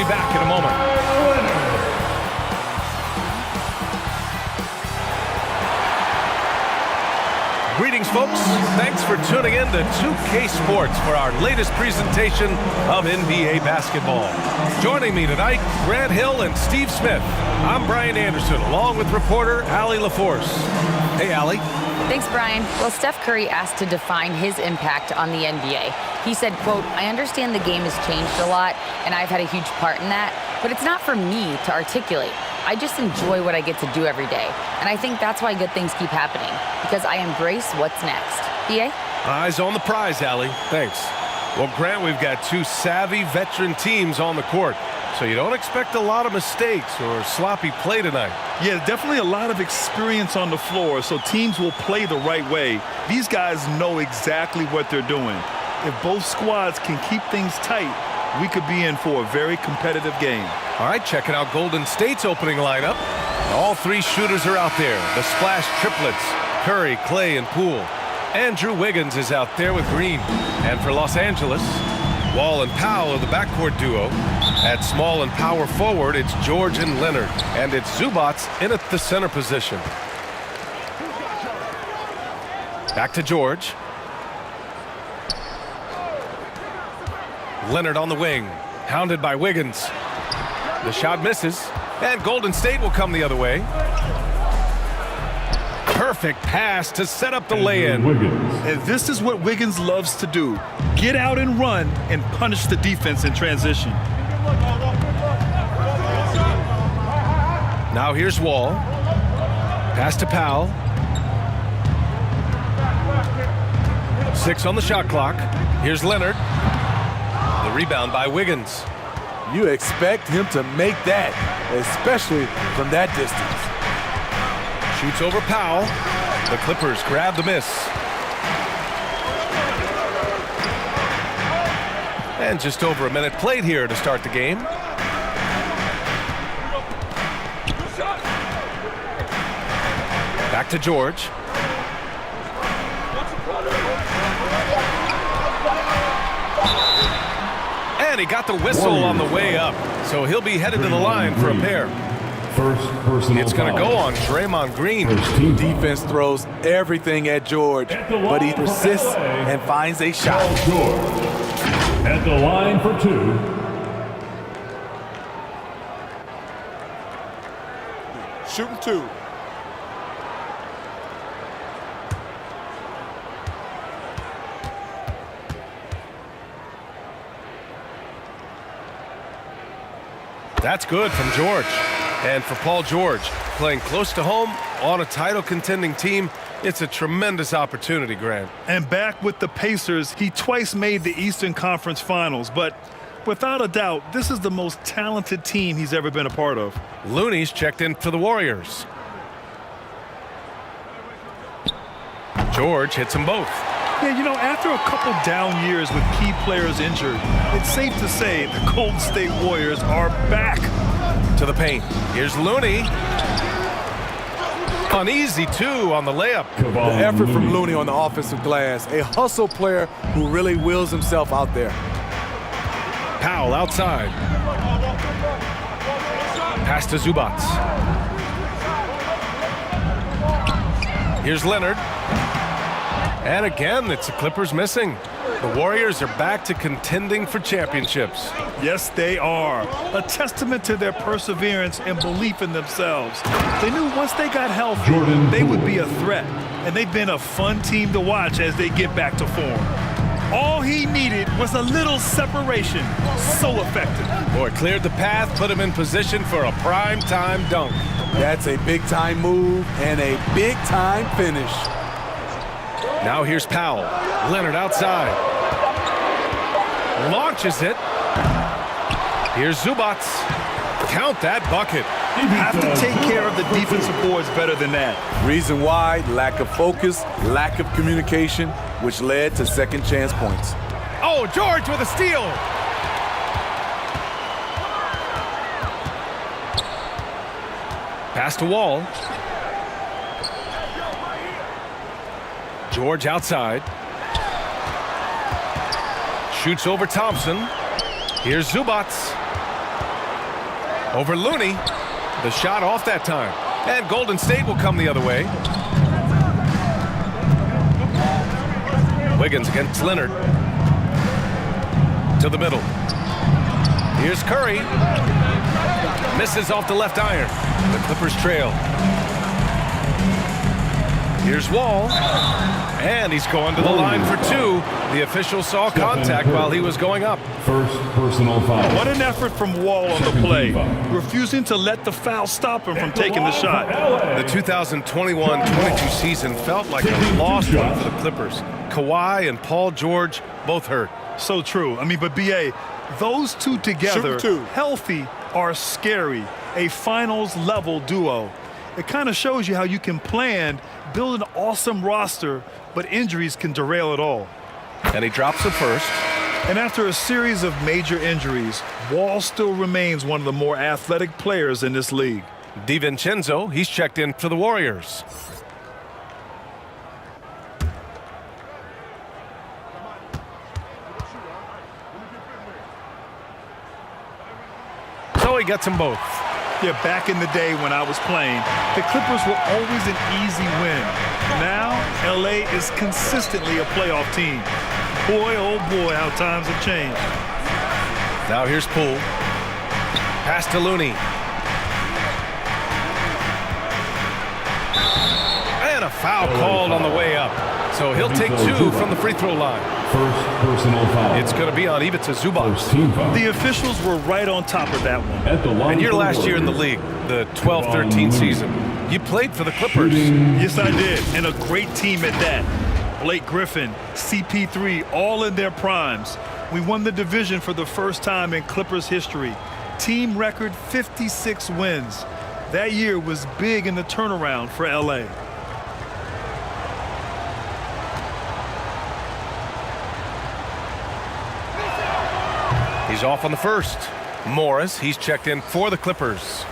be back in a moment. Greetings, folks. Thanks for tuning in to 2K Sports for our latest presentation of NBA basketball. Joining me tonight, Grant Hill and Steve Smith. I'm Brian Anderson, along with reporter Allie LaForce. Hey, Allie. Thanks, Brian. Well, Steph Curry asked to define his impact on the NBA. He said, quote, "I understand the game has changed a lot, and I've had a huge part in that, but it's not for me to articulate. I just enjoy what I get to do every day. And I think that's why good things keep happening, because I embrace what's next." BA? Eyes on the prize, Allie. Thanks. Well, Grant, we've got two savvy veteran teams on the court, so you don't expect a lot of mistakes or sloppy play tonight. Yeah, definitely a lot of experience on the floor, so teams will play the right way. These guys know exactly what they're doing. If both squads can keep things tight, we could be in for a very competitive game. All right, checking out Golden State's opening lineup. All three shooters are out there. The splash triplets, Curry, Clay, and Poole. Andrew Wiggins is out there with Green. And for Los Angeles, Wall and Powell are the backcourt duo. At small and power forward, it's George and Leonard. And it's Zubac in at the center position. Back to George. Leonard on the wing, hounded by Wiggins. The shot misses, and Golden State will come the other way. Perfect pass to set up the lay-in. And this is what Wiggins loves to do. Get out and run and punish the defense in transition. Now here's Wall. Pass to Powell. 6 on the shot clock. Here's Leonard. The rebound by Wiggins. You expect him to make that, especially from that distance. Shoots over Powell. The Clippers grab the miss. And just over a minute played here to start the game. Back to George. And he got the whistle on the way up, so he'll be headed to the line for a pair. It's going to go on Draymond Green. Defense throws everything at George, but he persists and finds a shot. George at the line for 2. Shooting 2. That's good from George. And for Paul George, playing close to home on a title contending team, it's a tremendous opportunity, Grant. And back with the Pacers, he twice made the Eastern Conference Finals, but without a doubt, this is the most talented team he's ever been a part of. Looney's checked in for the Warriors. George hits them both. Yeah, you know, after a couple down years with key players injured, it's safe to say the Golden State Warriors are back. To the paint. Here's Looney. Uneasy, too, on the layup. The effort from Looney on the offensive glass. A hustle player who really wills himself out there. Powell outside. Pass to Zubac. Here's Leonard. And again, it's the Clippers missing. The Warriors are back to contending for championships. Yes, they are. A testament to their perseverance and belief in themselves. They knew once they got healthy, they would be a threat. And they've been a fun team to watch as they get back to form. All he needed was a little separation. So effective. Boy, cleared the path, put him in position for a prime-time dunk. That's a big-time move and a big-time finish. Now here's Powell. Leonard outside. Launches it. Here's Zubac. Count that bucket. Have to take care of the defensive boards better than that. Reason why, lack of focus, lack of communication, which led to second chance points. Oh, George with a steal. Pass to Wall. George outside. Shoots over Thompson. Here's Zubac. Over Looney. The shot off that time. And Golden State will come the other way. Wiggins against Leonard. To the middle. Here's Curry. Misses off the left iron. The Clippers trail. Here's Wall. And he's going to the line for two. The official saw contact while he was going up. First personal foul. What an effort from Wall on the play, refusing to let the foul stop him from taking the shot. The 2021-22 season felt like a lost one for the Clippers. Kawhi and Paul George both hurt. So true. I mean, but B.A., those two together, healthy, are scary. A finals-level duo. It kind of shows you how you can plan, build an awesome roster, but injuries can derail it all. And he drops the first. And after a series of major injuries, Wall still remains one of the more athletic players in this league. DiVincenzo, he's checked in for the Warriors. So he gets them both. Yeah, back in the day when I was playing, the Clippers were always an easy win. Now, LA is consistently a playoff team. Boy, oh boy, how times have changed. Now here's Poole. Pass to Looney. And a foul called on the way up. So he'll take two from the free throw line. First personal foul. It's going to be on Ivica Zubac. First team foul. The officials were right on top of that one. At the line And your for last year in the Warriors. league, the 12-13 season, you played for the Clippers. Yes, I did, and a great team at that. Blake Griffin, CP3, all in their primes. We won the division for the first time in Clippers history. Team record 56 wins. That year was big in the turnaround for LA. He's off on the first. Morris, he's checked in for the Clippers.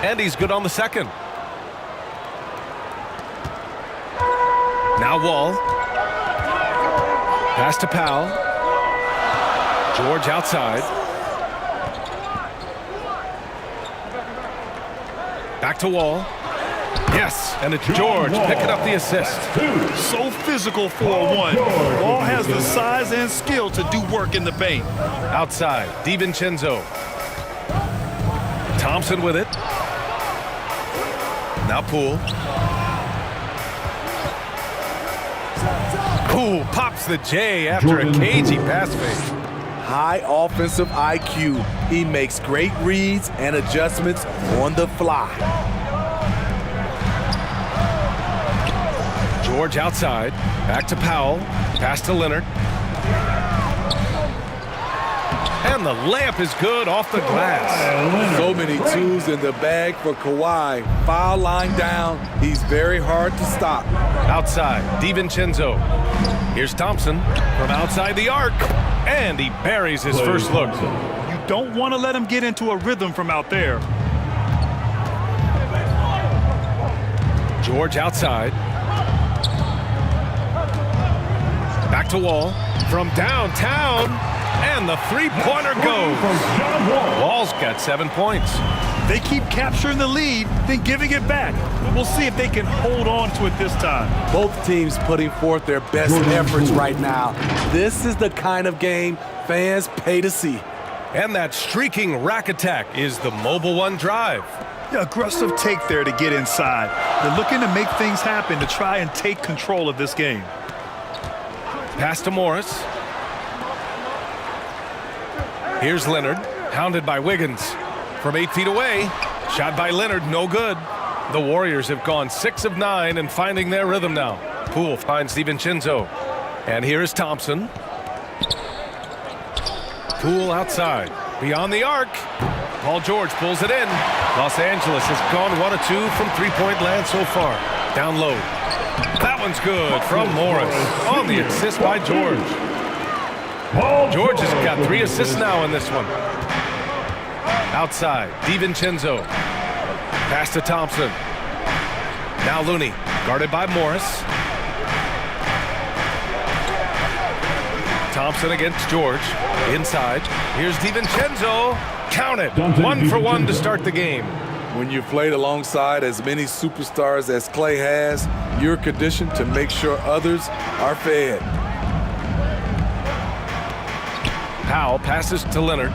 And he's good on the second. Now Wall. Pass to Powell. George outside. Back to Wall. Yes, and it's George picking up the assist. So physical for a one. Wall has the size and skill to do work in the paint. Outside, DiVincenzo. Thompson with it. Now Poole. Poole pops the J after a cagey pass fake. High offensive IQ. He makes great reads and adjustments on the fly. George outside. Back to Powell. Pass to Leonard. And the layup is good off the glass. So many twos in the bag for Kawhi. Foul line down. He's very hard to stop. Outside, DiVincenzo. Here's Thompson from outside the arc. And he buries his first look. You don't want to let him get into a rhythm from out there. George outside. Back to Wall. From downtown. And the three-pointer goes. Wall's got 7 points. They keep capturing the lead, then giving it back. We'll see if they can hold on to it this time. Both teams putting forth their best efforts right now. This is the kind of game fans pay to see. And that streaking rack attack is the Mobile One drive. Yeah, aggressive take there to get inside. They're looking to make things happen to try and take control of this game. Pass to Morris. Here's Leonard, hounded by Wiggins. From 8 feet away, shot by Leonard, no good. The Warriors have gone 6 of 9 and finding their rhythm now. Poole finds DiVincenzo. And here is Thompson. Poole outside, beyond the arc. Paul George pulls it in. Los Angeles has gone 1 of 2 from three-point land so far. Down low. That one's good from Morris on the assist by George. George has got 3 assists now in this one. Outside, DiVincenzo. Pass to Thompson. Now Looney, guarded by Morris. Thompson against George. Inside. Here's DiVincenzo. Count it. 1 for 1 to start the game. When you've played alongside as many superstars as Clay has, you're conditioned to make sure others are fed. Powell passes to Leonard.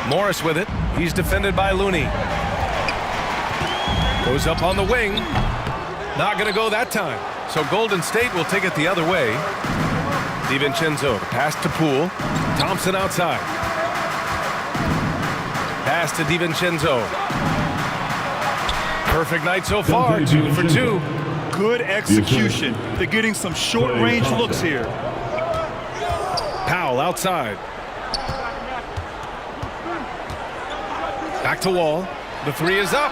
Morris with it. He's defended by Looney. Goes up on the wing. Not going to go that time. So Golden State will take it the other way. DiVincenzo, the pass to Poole. Thompson outside. Pass to DiVincenzo. Perfect night so far, 2 for 2. Good execution. They're getting some short-range looks here. Powell outside. Back to Wall. The 3 is up.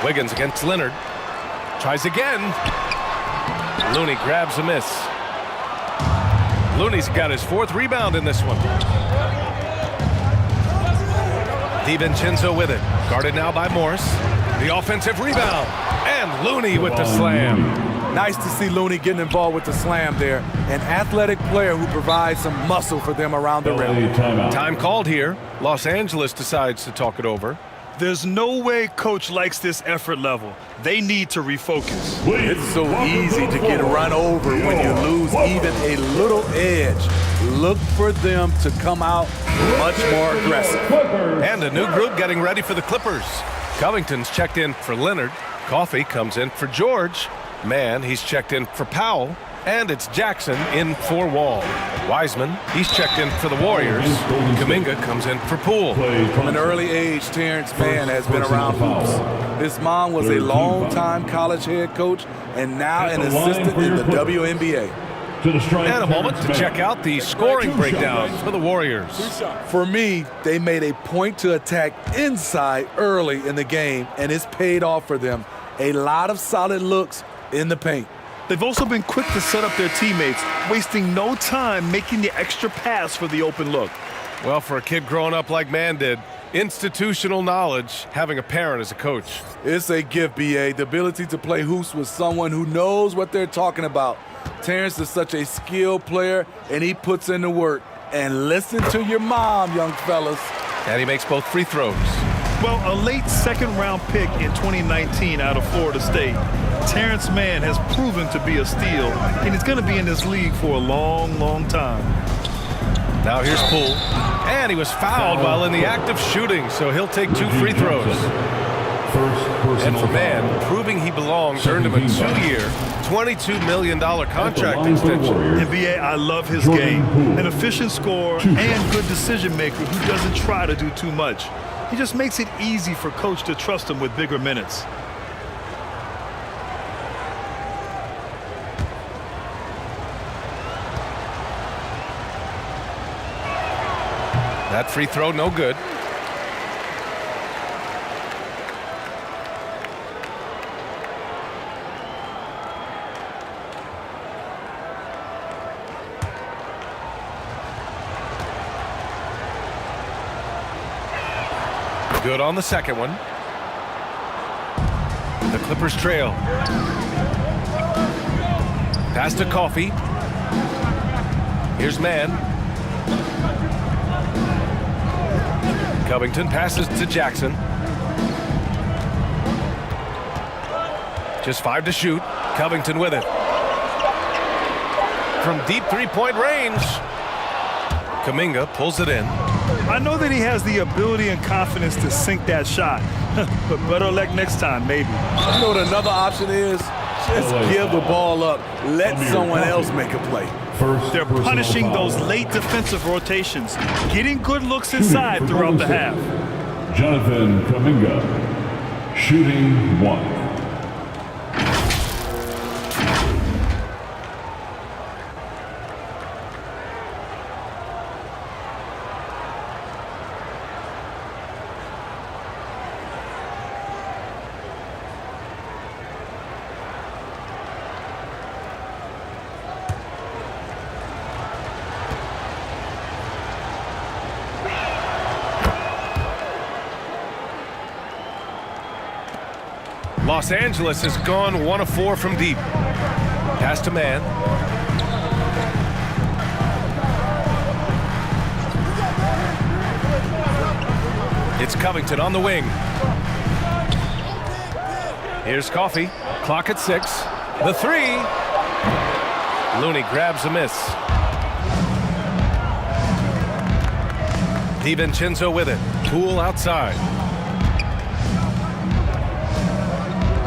Wiggins against Leonard. Tries again. Looney grabs a miss. Looney's got his 4th rebound in this one. DiVincenzo with it. Guarded now by Morris. The offensive rebound. And Looney with the slam. Nice to see Looney getting involved with the slam there. An athletic player who provides some muscle for them around the rim. Time called here. Los Angeles decides to talk it over. There's no way coach likes this effort level. They need to refocus. It's so easy to get run over when you lose even a little edge. Look for them to come out much more aggressive. And a new group getting ready for the Clippers. Covington's checked in for Leonard. Coffey comes in for George. Mann, he's checked in for Powell. And it's Jackson in for Wall. Wiseman, he's checked in for the Warriors. Kuminga comes in for Poole. From an early age, Terrence Mann has been around hoops. His mom was a long-time college head coach and now an assistant in the WNBA. And a moment to check out the scoring breakdown for the Warriors. For me, they made a point to attack inside early in the game, and it's paid off for them. A lot of solid looks in the paint. They've also been quick to set up their teammates, wasting no time making the extra pass for the open look. Well, for a kid growing up like Mann did, institutional knowledge, having a parent as a coach. It's a gift, B.A., the ability to play hoops with someone who knows what they're talking about. Terrence is such a skilled player, and he puts in the work. And listen to your mom, young fellas. And he makes both free throws. Well, a late second-round pick in 2019 out of Florida State, Terrence Mann has proven to be a steal, and he's going to be in this league for a long, long time. Now here's Poole. And he was fouled while in the act of shooting, so he'll take 2 free throws. And for Mann, proving he belongs earned him a 2-year, $22 million contract extension. NBA, I love his game. An efficient scorer and good decision maker who doesn't try to do too much. He just makes it easy for coach to trust him with bigger minutes. That free throw, no good. Good on the second one. The Clippers trail. Pass to Coffey. Here's Mann. Covington passes to Jackson. Just 5 to shoot. Covington with it. From deep three-point range. Kuminga pulls it in. I know that he has the ability and confidence to sink that shot, but better luck next time, maybe. You know what another option is? Just give the ball up. Let someone else make a play. They're punishing those late defensive rotations, getting good looks inside throughout the half. Jonathan Kuminga, shooting 1. Los Angeles has gone 1 of 4 from deep. Pass to man. It's Covington on the wing. Here's Coffey. Clock at 6. The 3. Looney grabs a miss. DiVincenzo with it. Poole outside.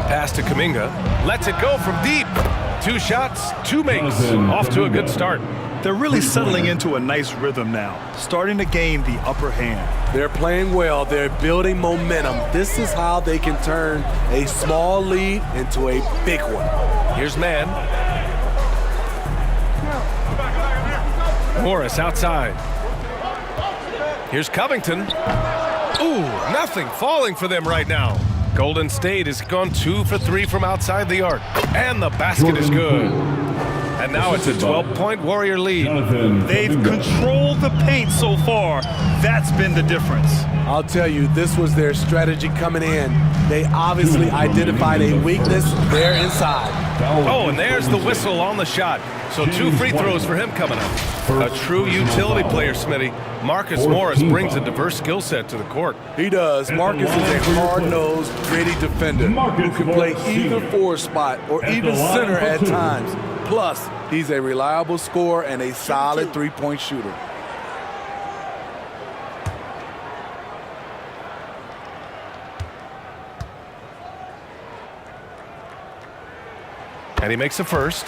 Pass to Kuminga. Lets it go from deep. 2 shots, 2 makes. Off to a good start. They're really settling into a nice rhythm now, starting to gain the upper hand. They're playing well. They're building momentum. This is how they can turn a small lead into a big one. Here's man. Morris outside. Here's Covington. Ooh, nothing falling for them right now. Golden State has gone 2 for 3 from outside the arc. And the basket is good. And now it's a 12-point Warrior lead. They've controlled the paint so far. That's been the difference. I'll tell you, this was their strategy coming in. They obviously identified a weakness there inside. Oh, and there's the whistle on the shot. So 2 free throws for him coming up. A true utility player, Smitty. Marcus Morris brings a diverse skill set to the court. He does. Marcus is a hard-nosed, gritty defender who can play either forward spot or even center at times. Plus, he's a reliable scorer and a solid three-point shooter. And he makes the first.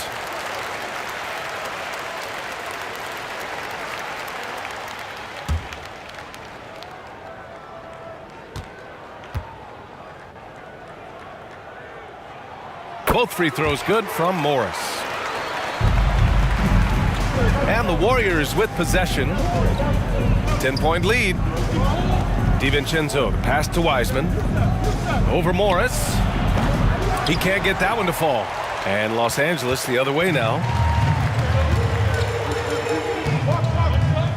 Both free throws good from Morris. And the Warriors with possession. 10-point lead. DiVincenzo, the pass to Wiseman. Over Morris. He can't get that one to fall. And Los Angeles the other way now.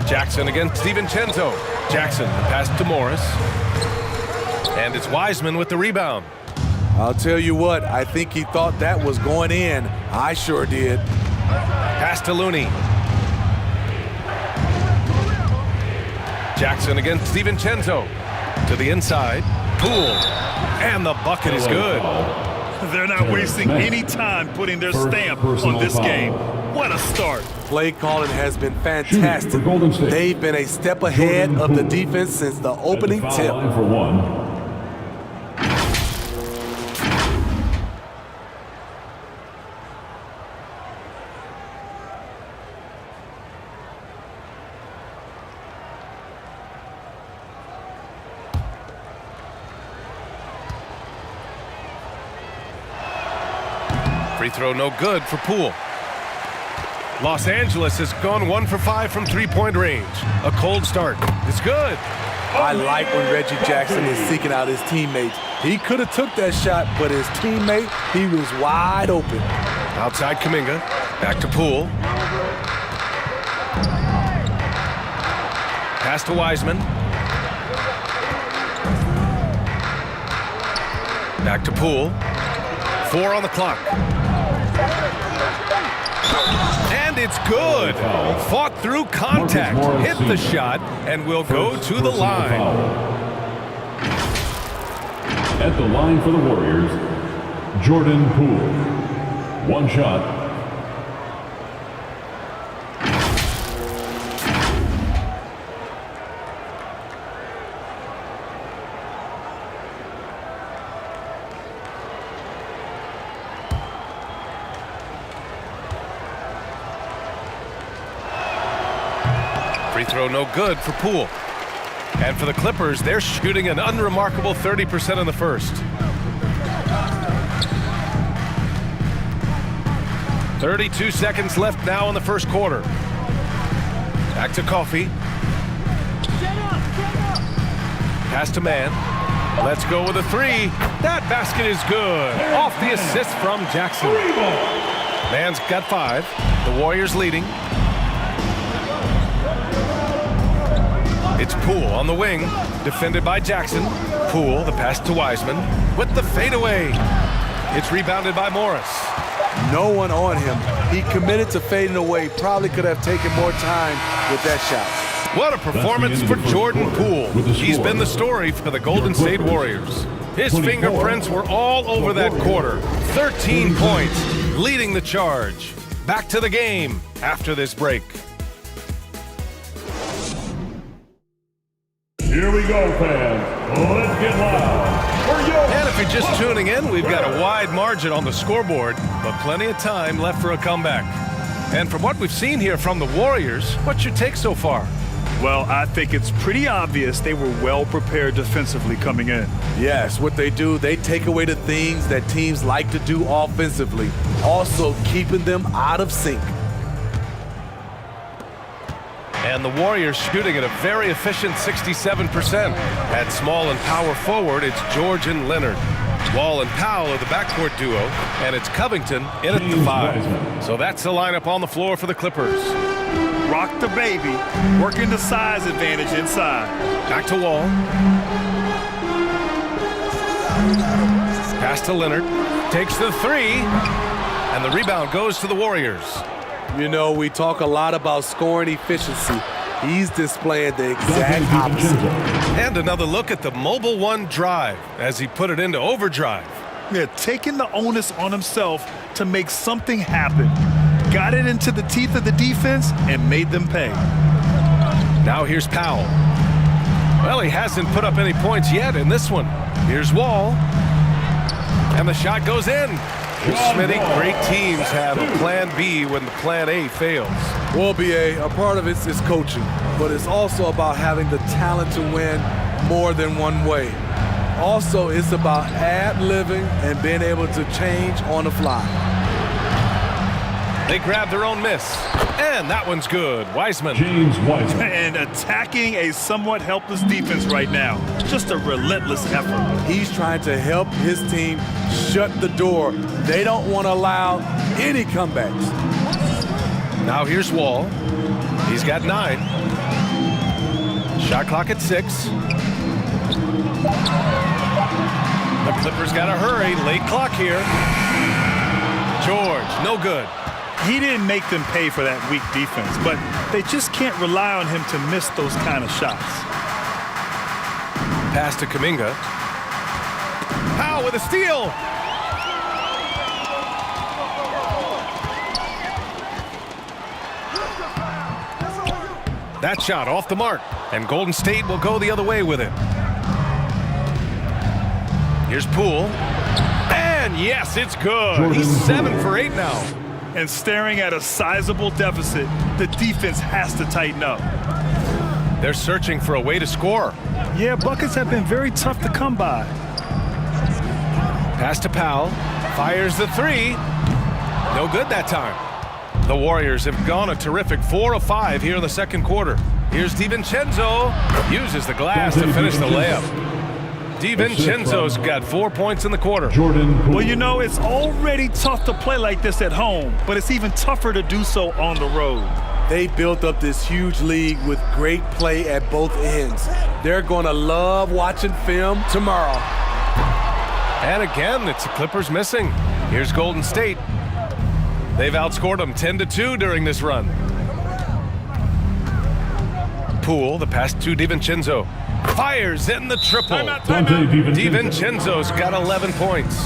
Jackson against DiVincenzo. Jackson, the pass to Morris. And it's Wiseman with the rebound. I'll tell you what, I think he thought that was going in. I sure did. Pass to Looney. Jackson against DiVincenzo. To the inside. Poole. And the bucket is good. They're not wasting any time putting their stamp on this game. What a start. Play calling has been fantastic. They've been a step ahead of the defense since the opening tip. Free throw no good for Poole. Los Angeles has gone 1 for 5 from three-point range. A cold start. It's good. I like when Reggie Jackson is seeking out his teammates. He could have took that shot, but his teammate, he was wide open. Outside Kuminga. Back to Poole. Pass to Wiseman. Back to Poole. 4 on the clock. And it's good. Fought through contact. Hit the shot and will go to the line. At the line for the Warriors, Jordan Poole. 1 shot. Free throw no good for Poole. And for the Clippers, they're shooting an unremarkable 30% in the first. 32 seconds left now in the first quarter. Back to Coffey. Pass to man. Let's go with a 3. That basket is good. Off the assist from Jackson. Man's got 5. The Warriors leading. It's Poole on the wing, defended by Jackson. Poole, the pass to Wiseman, with the fadeaway. It's rebounded by Morris. No one on him. He committed to fading away. Probably could have taken more time with that shot. What a performance for Jordan Poole. He's been the story for the Golden State Warriors. His fingerprints were all over that quarter. 13 points, leading the charge. Back to the game after this break. Here we go, fans. Let's get loud. And if you're just tuning in, we've got a wide margin on the scoreboard, but plenty of time left for a comeback. And from what we've seen here from the Warriors, what's your take so far? Well, I think it's pretty obvious they were well prepared defensively coming in. Yes, what they do, they take away the things that teams like to do offensively, also keeping them out of sync. And the Warriors shooting at a very efficient 67%. At small and power forward, it's George and Leonard. Wall and Powell are the backcourt duo, and it's Covington in at the 5. So that's the lineup on the floor for the Clippers. Rock the baby, working the size advantage inside. Back to Wall. Pass to Leonard. Takes the 3. And the rebound goes to the Warriors. You know, we talk a lot about scoring efficiency. He's displaying the exact opposite. And another look at the Mobile One drive as he put it into overdrive. Yeah, taking the onus on himself to make something happen. Got it into the teeth of the defense and made them pay. Now here's Powell. Well, he hasn't put up any points yet in this one. Here's Wall. And the shot goes in. Smitty, great teams have a plan B when the plan A fails. Well, BA, a part of it is coaching, but it's also about having the talent to win more than one way. Also, it's about ad-libbing and being able to change on the fly. They grab their own miss. And that one's good. Wiseman. James Wiseman. And attacking a somewhat helpless defense right now. Just a relentless effort. He's trying to help his team shut the door. They don't want to allow any comebacks. Now here's Wall. He's got 9. Shot clock at 6. The Clippers got to hurry. Late clock here. George, no good. He didn't make them pay for that weak defense, but they just can't rely on him to miss those kind of shots. Pass to Kuminga. Powell with a steal. That shot off the mark, and Golden State will go the other way with it. Here's Poole. And yes, it's good. He's 7 for 8 now. And staring at a sizable deficit, the defense has to tighten up. They're searching for a way to score. Yeah, buckets have been very tough to come by. Pass to Powell. Fires the 3. No good that time. The Warriors have gone a terrific 4 of 5 here in the second quarter. Here's DiVincenzo. Uses the glass to finish the layup. DiVincenzo's got 4 points in the quarter. Jordan Poole. Well, you know, it's already tough to play like this at home, but it's even tougher to do so on the road. They built up this huge league with great play at both ends. They're going to love watching film tomorrow. And again, it's the Clippers missing. Here's Golden State. They've outscored them 10-2 during this run. Poole, the pass to DiVincenzo. Fires in the triple. DiVincenzo's got 11 points.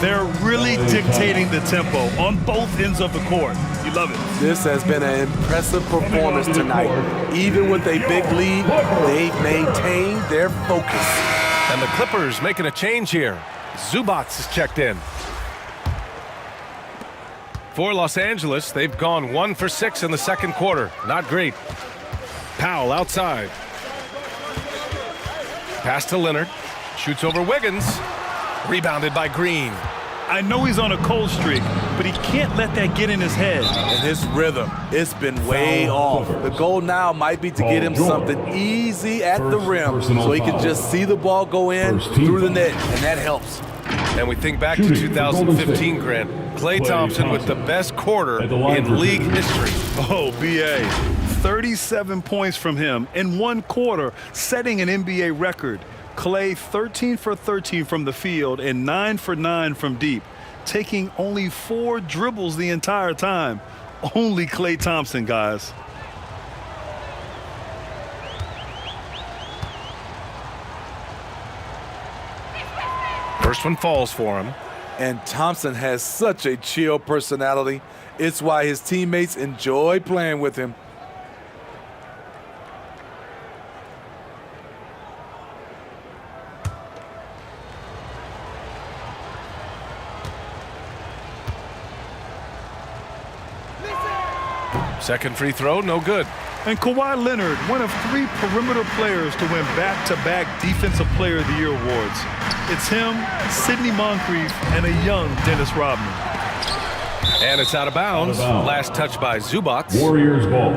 They're really dictating the tempo on both ends of the court. You love it. This has been an impressive performance tonight. Even with a big lead, they've maintained their focus. And the Clippers making a change here. Zubac is checked in. For Los Angeles, they've gone 1 for 6 in the second quarter. Not great. Powell outside. Pass to Leonard. Shoots over Wiggins. Rebounded by Green. I know he's on a cold streak, but he can't let that get in his head. And his rhythm, it's been way off. The goal now might be to get him something easy at the rim so he can just see the ball go in through the net, and that helps. And we think back to 2015, Grant. Klay Thompson with the best quarter in league history. Oh, B.A. 37 points from him in one quarter, setting an NBA record. Clay 13 for 13 from the field and 9 for 9 from deep, taking only 4 dribbles the entire time. Only Klay Thompson, guys. First one falls for him. And Thompson has such a chill personality. It's why his teammates enjoy playing with him. Second free throw, no good. And Kawhi Leonard, one of 3 perimeter players to win back-to-back Defensive Player of the Year awards. It's him, Sidney Moncrief, and a young Dennis Rodman. And it's out of bounds. Last touch by Zubac. Warriors ball.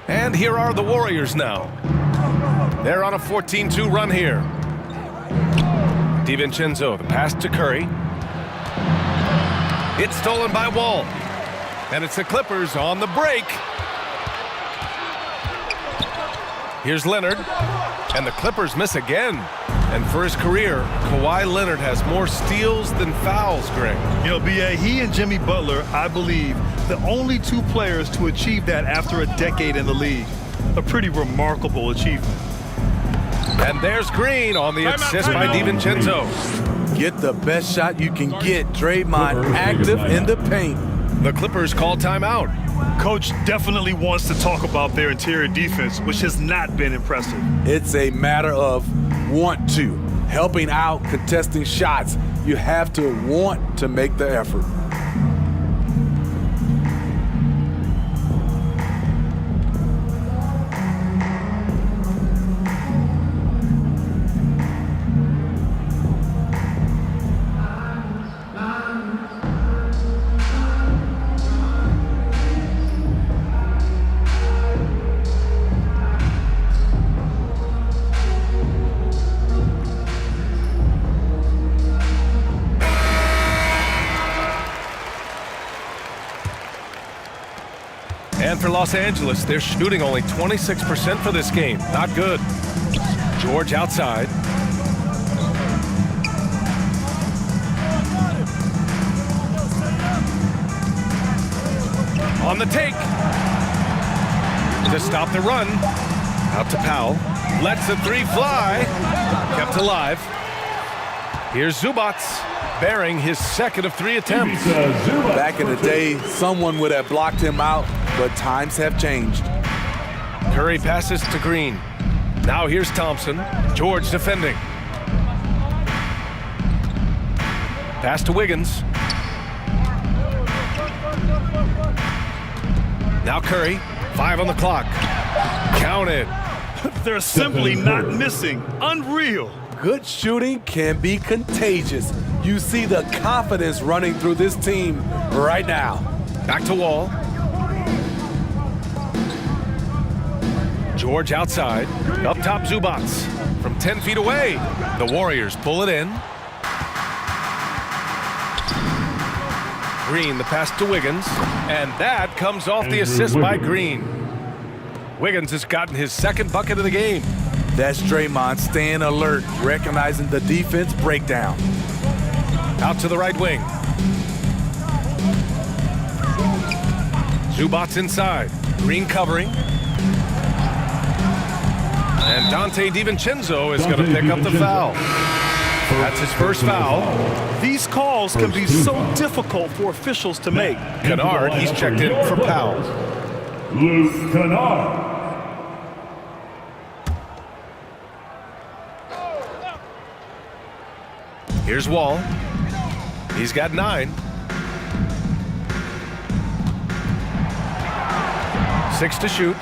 And here are the Warriors now. They're on a 14-2 run here. DiVincenzo, the pass to Curry. It's stolen by Wall. And it's the Clippers on the break. Here's Leonard. And the Clippers miss again. And for his career, Kawhi Leonard has more steals than fouls, Greg. You know, B.A., he and Jimmy Butler, I believe, the only 2 players to achieve that after a decade in the league. A pretty remarkable achievement. And there's Green on the assist by DiVincenzo. Get the best shot you can get. Draymond active in the paint. The Clippers call timeout. Coach definitely wants to talk about their interior defense, which has not been impressive. It's a matter of want to. Helping out, contesting shots. You have to want to make the effort. And for Los Angeles, they're shooting only 26% for this game. Not good. George outside. On the take. To stop the run. Out to Powell. Lets the 3 fly. Kept alive. Here's Zubac, bearing his second of 3 attempts. Back in the day, someone would have blocked him out, but times have changed. Curry passes to Green. Now here's Thompson. George defending. Pass to Wiggins. Now Curry. 5 on the clock. Count it. They're simply not missing. Unreal. Good shooting can be contagious. You see the confidence running through this team right now. Back to Wall. George outside. Up top, Zubac. From 10 feet away. The Warriors pull it in. Green, the pass to Wiggins. And that comes off the assist by Green. Wiggins has gotten his second bucket of the game. That's Draymond staying alert, recognizing the defense breakdown. Out to the right wing. Zubac inside. Green covering. And Dante DiVincenzo is going to pick up the foul. That's his first foul. These calls can be so difficult for officials to make. Kennard, he's checked in for Powell. Luke Kennard. Here's Wall. He's got 9. 6 to shoot.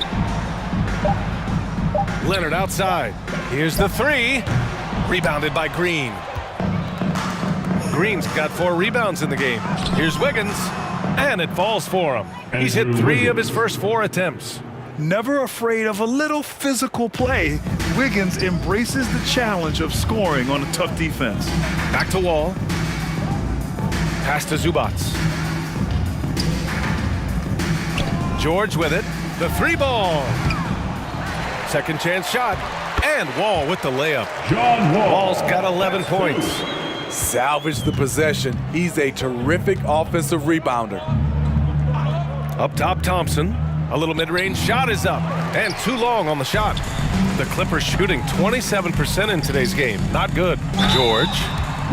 Leonard outside. Here's the 3. Rebounded by Green. Green's got 4 rebounds in the game. Here's Wiggins. And it falls for him. He's hit 3 of his first 4 attempts. Never afraid of a little physical play, Wiggins embraces the challenge of scoring on a tough defense. Back to Wall. Pass to Zubac. George with it. The 3-ball. Second chance shot. And Wall with the layup. John Wall. Wall's got 11 points. Salvage the possession. He's a terrific offensive rebounder. Up top, Thompson. A little mid-range shot is up. And too long on the shot. The Clippers shooting 27% in today's game. Not good. George.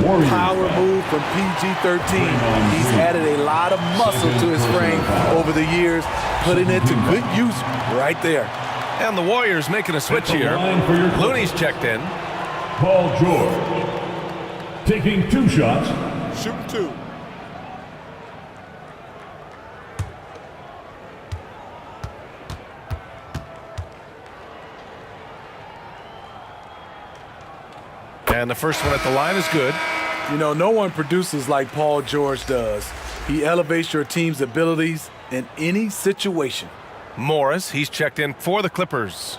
Warriors. Power move from PG-13. He's added a lot of muscle to his frame over the years, putting it to good use right there. And the Warriors making a switch here. Looney's checked in. Paul George. Taking 2 shots. Shooting 2. And the first one at the line is good. You know, no one produces like Paul George does. He elevates your team's abilities in any situation. Morris, he's checked in for the Clippers.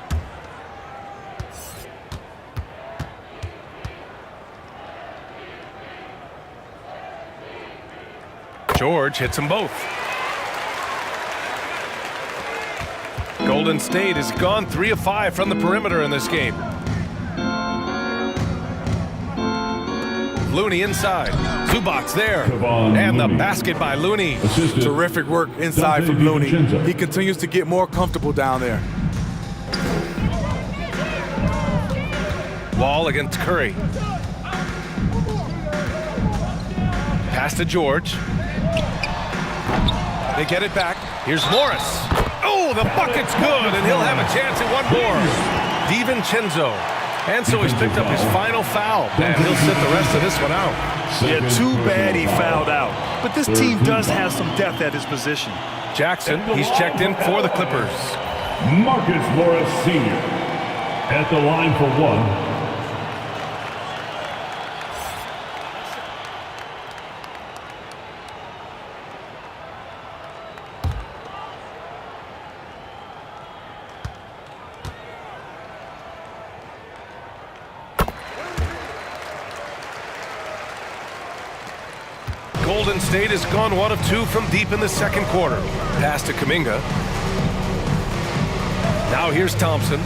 George hits them both. Golden State has gone 3 of 5 from the perimeter in this game. Looney inside. Zubac's there. And the basket by Looney. Assisted. Terrific work inside from Looney. He continues to get more comfortable down there. Wall against Curry. Pass to George. They get it back. Here's Morris. Oh, the bucket's good, and he'll have a chance at one more. DiVincenzo. And so he's picked up his final foul, and he'll sit the rest of this one out. Yeah, too bad he fouled out. But this team does have some depth at his position. Jackson, he's checked in for the Clippers. Marcus Morris Sr. at the line for 1. Golden State has gone 1 of 2 from deep in the second quarter. Pass to Kuminga. Now here's Thompson.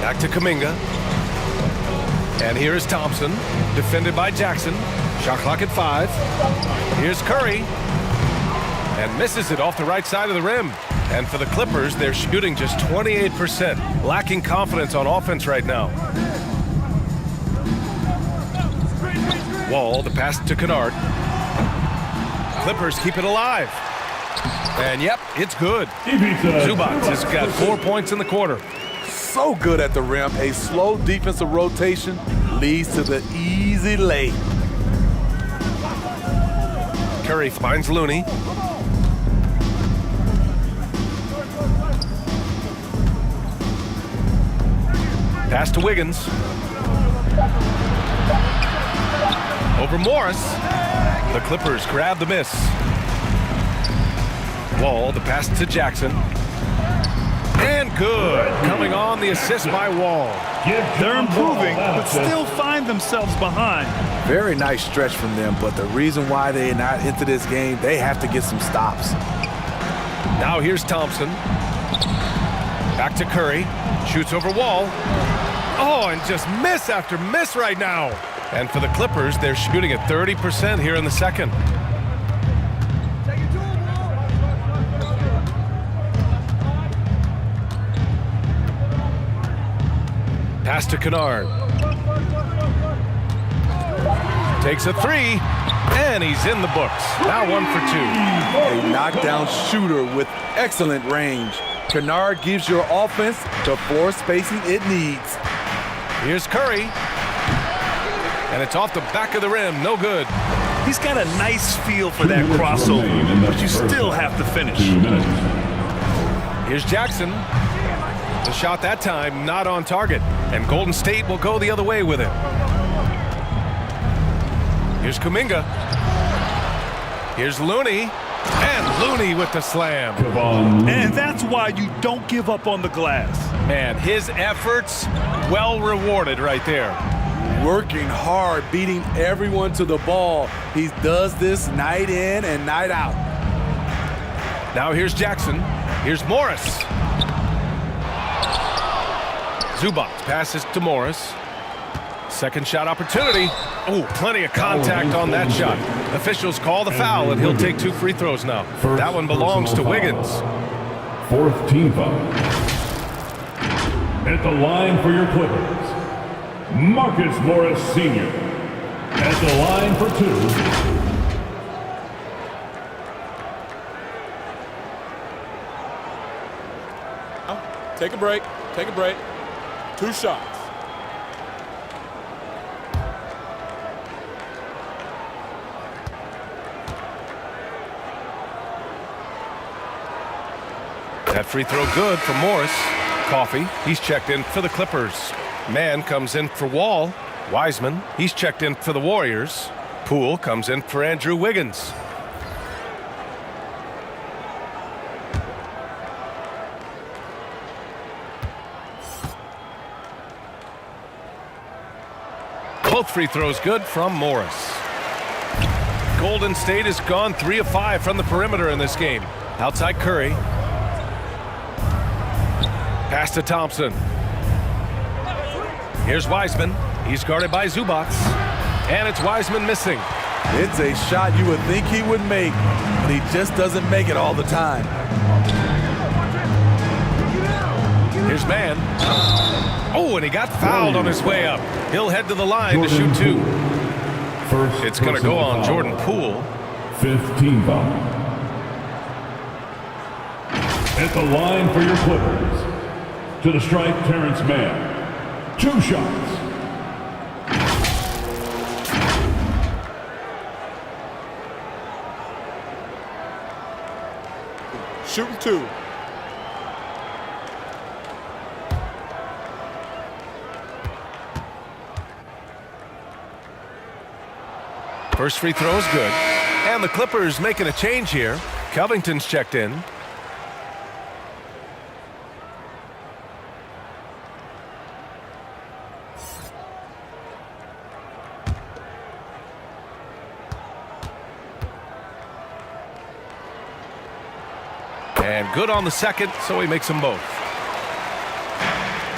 Back to Kuminga. And here is Thompson, defended by Jackson. Shot clock at 5. Here's Curry. And misses it off the right side of the rim. And for the Clippers, they're shooting just 28%. Lacking confidence on offense right now. Wall, the pass to Kennard. Clippers keep it alive. And yep, it's good. Zubac has got 4 points in the quarter. So good at the rim. A slow defensive rotation leads to the easy lay. Curry finds Looney. Pass to Wiggins. Over Morris. The Clippers grab the miss. Wall, the pass to Jackson. And good. Coming on the assist by Wall. They're improving, but still find themselves behind. Very nice stretch from them, but the reason why they're not into this game, they have to get some stops. Now here's Thompson. Back to Curry. Shoots over Wall. Oh, and just miss after miss right now. And for the Clippers, they're shooting at 30% here in the second. Pass to Kennard. Takes a 3, and he's in the books. Now 1 for 2. A knockdown shooter with excellent range. Kennard gives your offense the floor spacing it needs. Here's Curry. And it's off the back of the rim. No good. He's got a nice feel for that crossover, but you still have to finish. 2 minutes. Here's Jackson. The shot that time not on target. And Golden State will go the other way with it. Here's Kuminga. Here's Looney. And Looney with the slam. And that's why you don't give up on the glass. Man, his efforts well rewarded right there. Working hard, beating everyone to the ball. He does this night in and night out. Now here's Jackson. Here's Morris. Zubac passes to Morris. Second shot opportunity. Oh, plenty of contact on that shot. Officials call the foul, and he'll take 2 free throws now. That one belongs to Wiggins. 4th team foul. At the line for your Clippers, Marcus Morris Sr. At the line for 2. Take a break. Take a break. 2 shots. That free throw good for Morris. Coffey, he's checked in for the Clippers. Mann comes in for Wall. Wiseman, he's checked in for the Warriors. Poole comes in for Andrew Wiggins. Both free throws good from Morris. Golden State has gone 3 of 5 from the perimeter in this game. Outside Curry. Pass to Thompson. Here's Wiseman. He's guarded by Zubac. And it's Wiseman missing. It's a shot you would think he would make, but he just doesn't make it all the time. Here's Mann. Oh, and he got fouled on his way up. He'll head to the line to shoot 2. It's going to go on Jordan Poole. 5th team foul. At the line for your Clippers, to the stripe, Terrence Mann. 2 shots. Shooting 2. First free throw is good. And the Clippers making a change here. Covington's checked in. And good on the second, so he makes them both.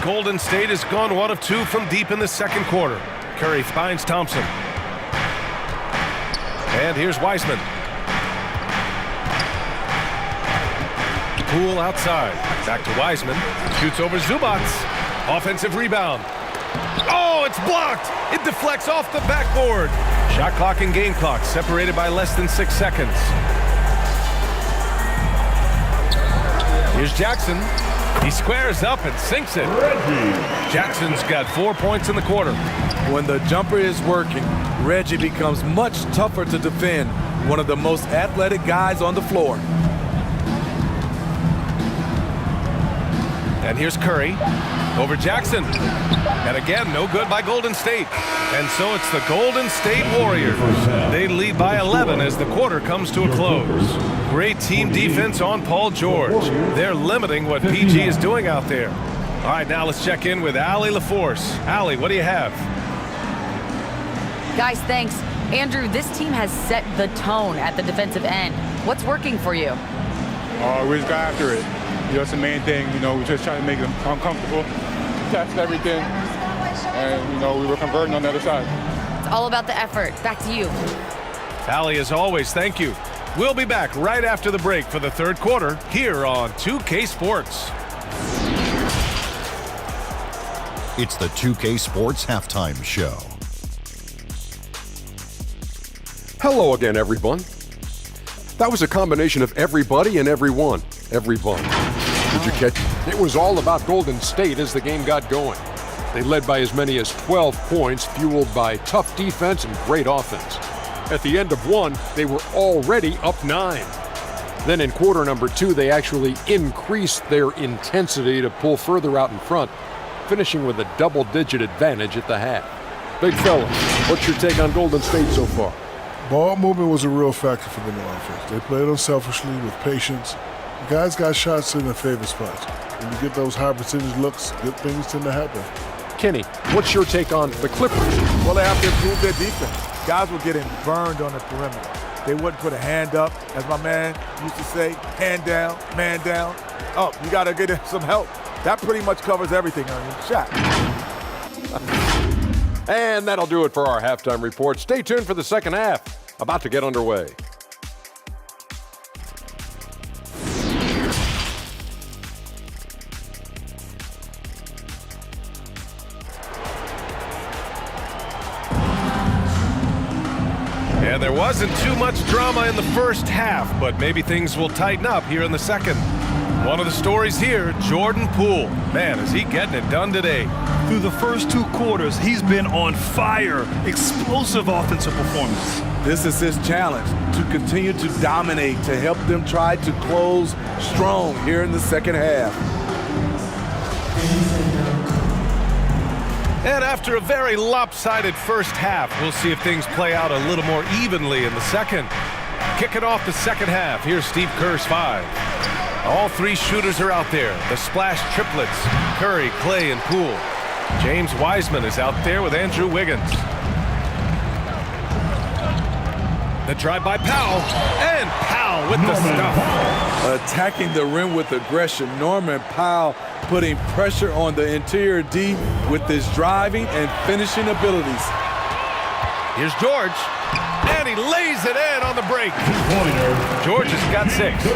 Golden State has gone 1 of 2 from deep in the second quarter. Curry finds Thompson. And here's Wiseman. Poole outside. Back to Wiseman. Shoots over Zubac. Offensive rebound. Oh, it's blocked. It deflects off the backboard. Shot clock and game clock separated by less than 6 seconds. Here's Jackson. He squares up and sinks it. Jackson's got 4 points in the quarter. When the jumper is working, Reggie becomes much tougher to defend. One of the most athletic guys on the floor. And here's Curry over Jackson. And again, no good by Golden State. And so it's the Golden State Warriors. They lead by 11 as the quarter comes to a close. Great team defense on Paul George. They're limiting what PG is doing out there. All right, now let's check in with Allie LaForce. Allie, what do you have? Guys, thanks. Andrew, this team has set the tone at the defensive end. What's working for you? We just got after it. That's the main thing. We just trying to make them uncomfortable, test everything, and, we were converting on the other side. It's all about the effort. Back to you. Allie, as always, thank you. We'll be back right after the break for the third quarter here on 2K Sports. It's the 2K Sports Halftime Show. Hello again, everyone. That was a combination of everybody and everyone. Everyone. Did you catch? It was all about Golden State as the game got going. They led by as many as 12 points, fueled by tough defense and great offense. At the end of one, they were already up 9. Then in quarter number 2, they actually increased their intensity to pull further out in front, finishing with a double-digit advantage at the half. Big fella, what's your take on Golden State so far? Ball movement was a real factor for them on offense. They played unselfishly with patience. The guys got shots in their favorite spots. When you get those high percentage looks, good things tend to happen. Kenny, what's your take on the Clippers? Well, they have to improve their defense. Guys were getting burned on the perimeter. They wouldn't put a hand up, as my man used to say, hand down, man down. Oh, you got to get him some help. That pretty much covers everything on your shot. And that'll do it for our halftime report. Stay tuned for the second half, about to get underway. And there wasn't too much drama in the first half, but maybe things will tighten up here in the second. One of the stories here, Jordan Poole. Man, is he getting it done today. Through the first 2 quarters, he's been on fire. Explosive offensive performance. This is his challenge, to continue to dominate, to help them try to close strong here in the second half. And after a very lopsided first half, we'll see if things play out a little more evenly in the second. Kicking off the second half, here's Steve Kerr's 5. All 3 shooters are out there. The splash triplets, Curry, Clay, and Poole. James Wiseman is out there with Andrew Wiggins. The drive by Powell, and Powell with the stuff. Attacking the rim with aggression, Norman Powell putting pressure on the interior D with his driving and finishing abilities. Here's George, and he lays it in on the break. George has got 6.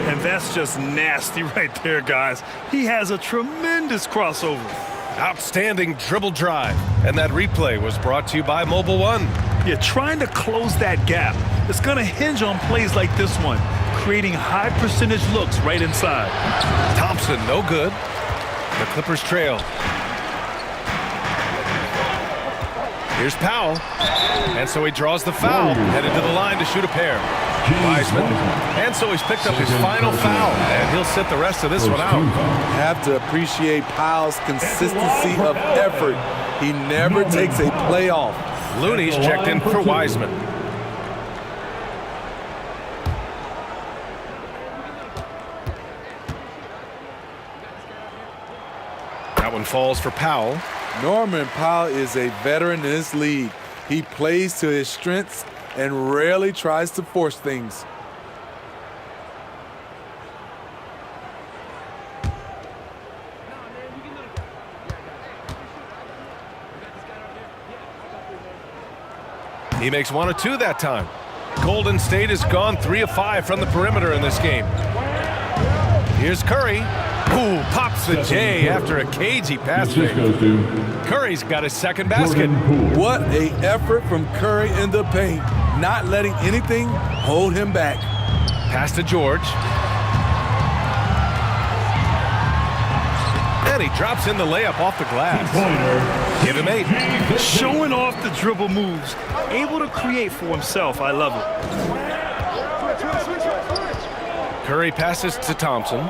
And that's just nasty right there, guys. He has a tremendous crossover. Outstanding dribble drive. And that replay was brought to you by Mobile One. Yeah, trying to close that gap. It's going to hinge on plays like this one, creating high percentage looks right inside. Thompson, no good. The Clippers trail. Here's Powell. And so he draws the foul, headed to the line to shoot a pair. Wiseman. And so he's picked up his final foul, and he'll sit the rest of this one out. Have to appreciate Powell's consistency of effort. He never takes a play off. Looney's checked in for Wiseman. That one falls for Powell. Norman Powell is a veteran in this league. He plays to his strengths and rarely tries to force things. He makes 1 of 2 that time. Golden State has gone 3 of 5 from the perimeter in this game. Here's Curry. Ooh, pops the J after a cagey pass fake. Curry's got his second basket. What an effort from Curry in the paint, not letting anything hold him back. Pass to George. And he drops in the layup off the glass. Give him 8. Showing off the dribble moves, able to create for himself. I love it. Curry passes to Thompson.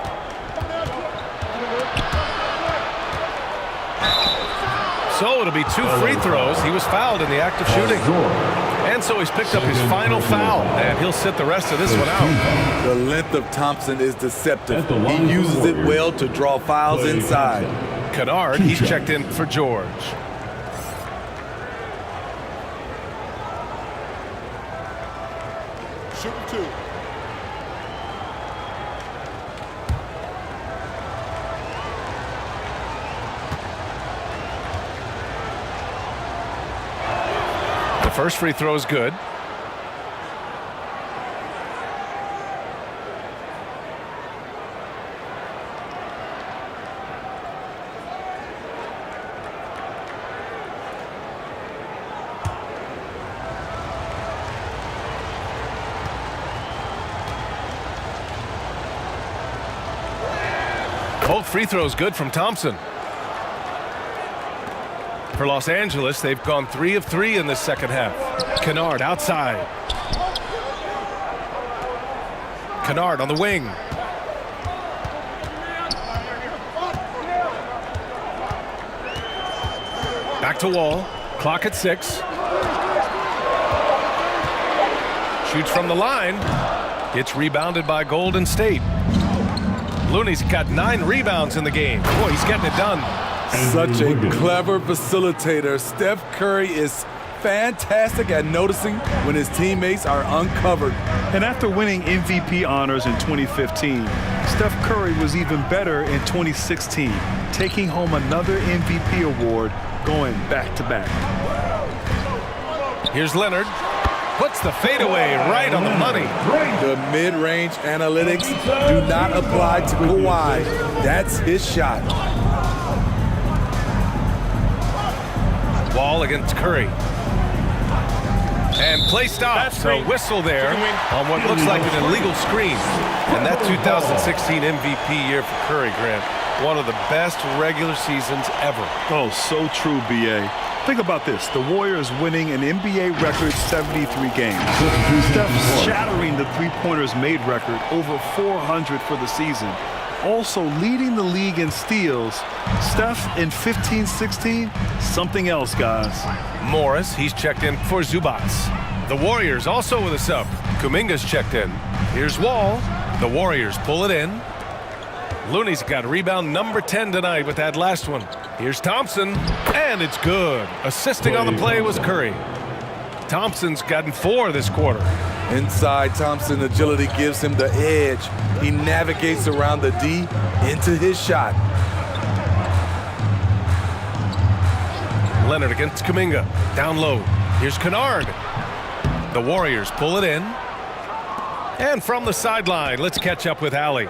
So it'll be 2 free throws. He was fouled in the act of shooting. And so he's picked up his final foul, and he'll sit the rest of this one out. The length of Thompson is deceptive. He uses it well to draw fouls inside. Kennard, he's checked in for George. Shooting 2. The first free throw is good. Both free throws good from Thompson. For Los Angeles, they've gone 3 of 3 in this second half. Kennard outside. Kennard on the wing. Back to Wall. Clock at 6. Shoots from the line. It's rebounded by Golden State. Looney's got 9 rebounds in the game. Boy, he's getting it done. Such a clever facilitator. Steph Curry is fantastic at noticing when his teammates are uncovered. And after winning MVP honors in 2015, Steph Curry was even better in 2016, taking home another MVP award, going back-to-back. Here's Leonard. Puts the fadeaway right on the money. The mid-range analytics do not apply to Kawhi. That's his shot. Wall against Curry. And play stops. A whistle there on what looks like an illegal screen. And that 2016 MVP year for Curry, Grant. One of the best regular seasons ever. Oh, so true, B.A. Think about this. The Warriors winning an NBA record 73 games. Steph shattering the three-pointers made record, over 400 for the season. Also leading the league in steals. Steph in 15-16, something else, guys. Morris, he's checked in for Zubats. The Warriors also with a sub. Kuminga's checked in. Here's Wall. The Warriors pull it in. Looney's got rebound number 10 tonight with that last one. Here's Thompson, and it's good. Assisting on the play was Curry. Thompson's gotten 4 this quarter. Inside, Thompson agility gives him the edge. He navigates around the D into his shot. Leonard against Kuminga. Down low. Here's Kennard. The Warriors pull it in. And from the sideline, let's catch up with Allie.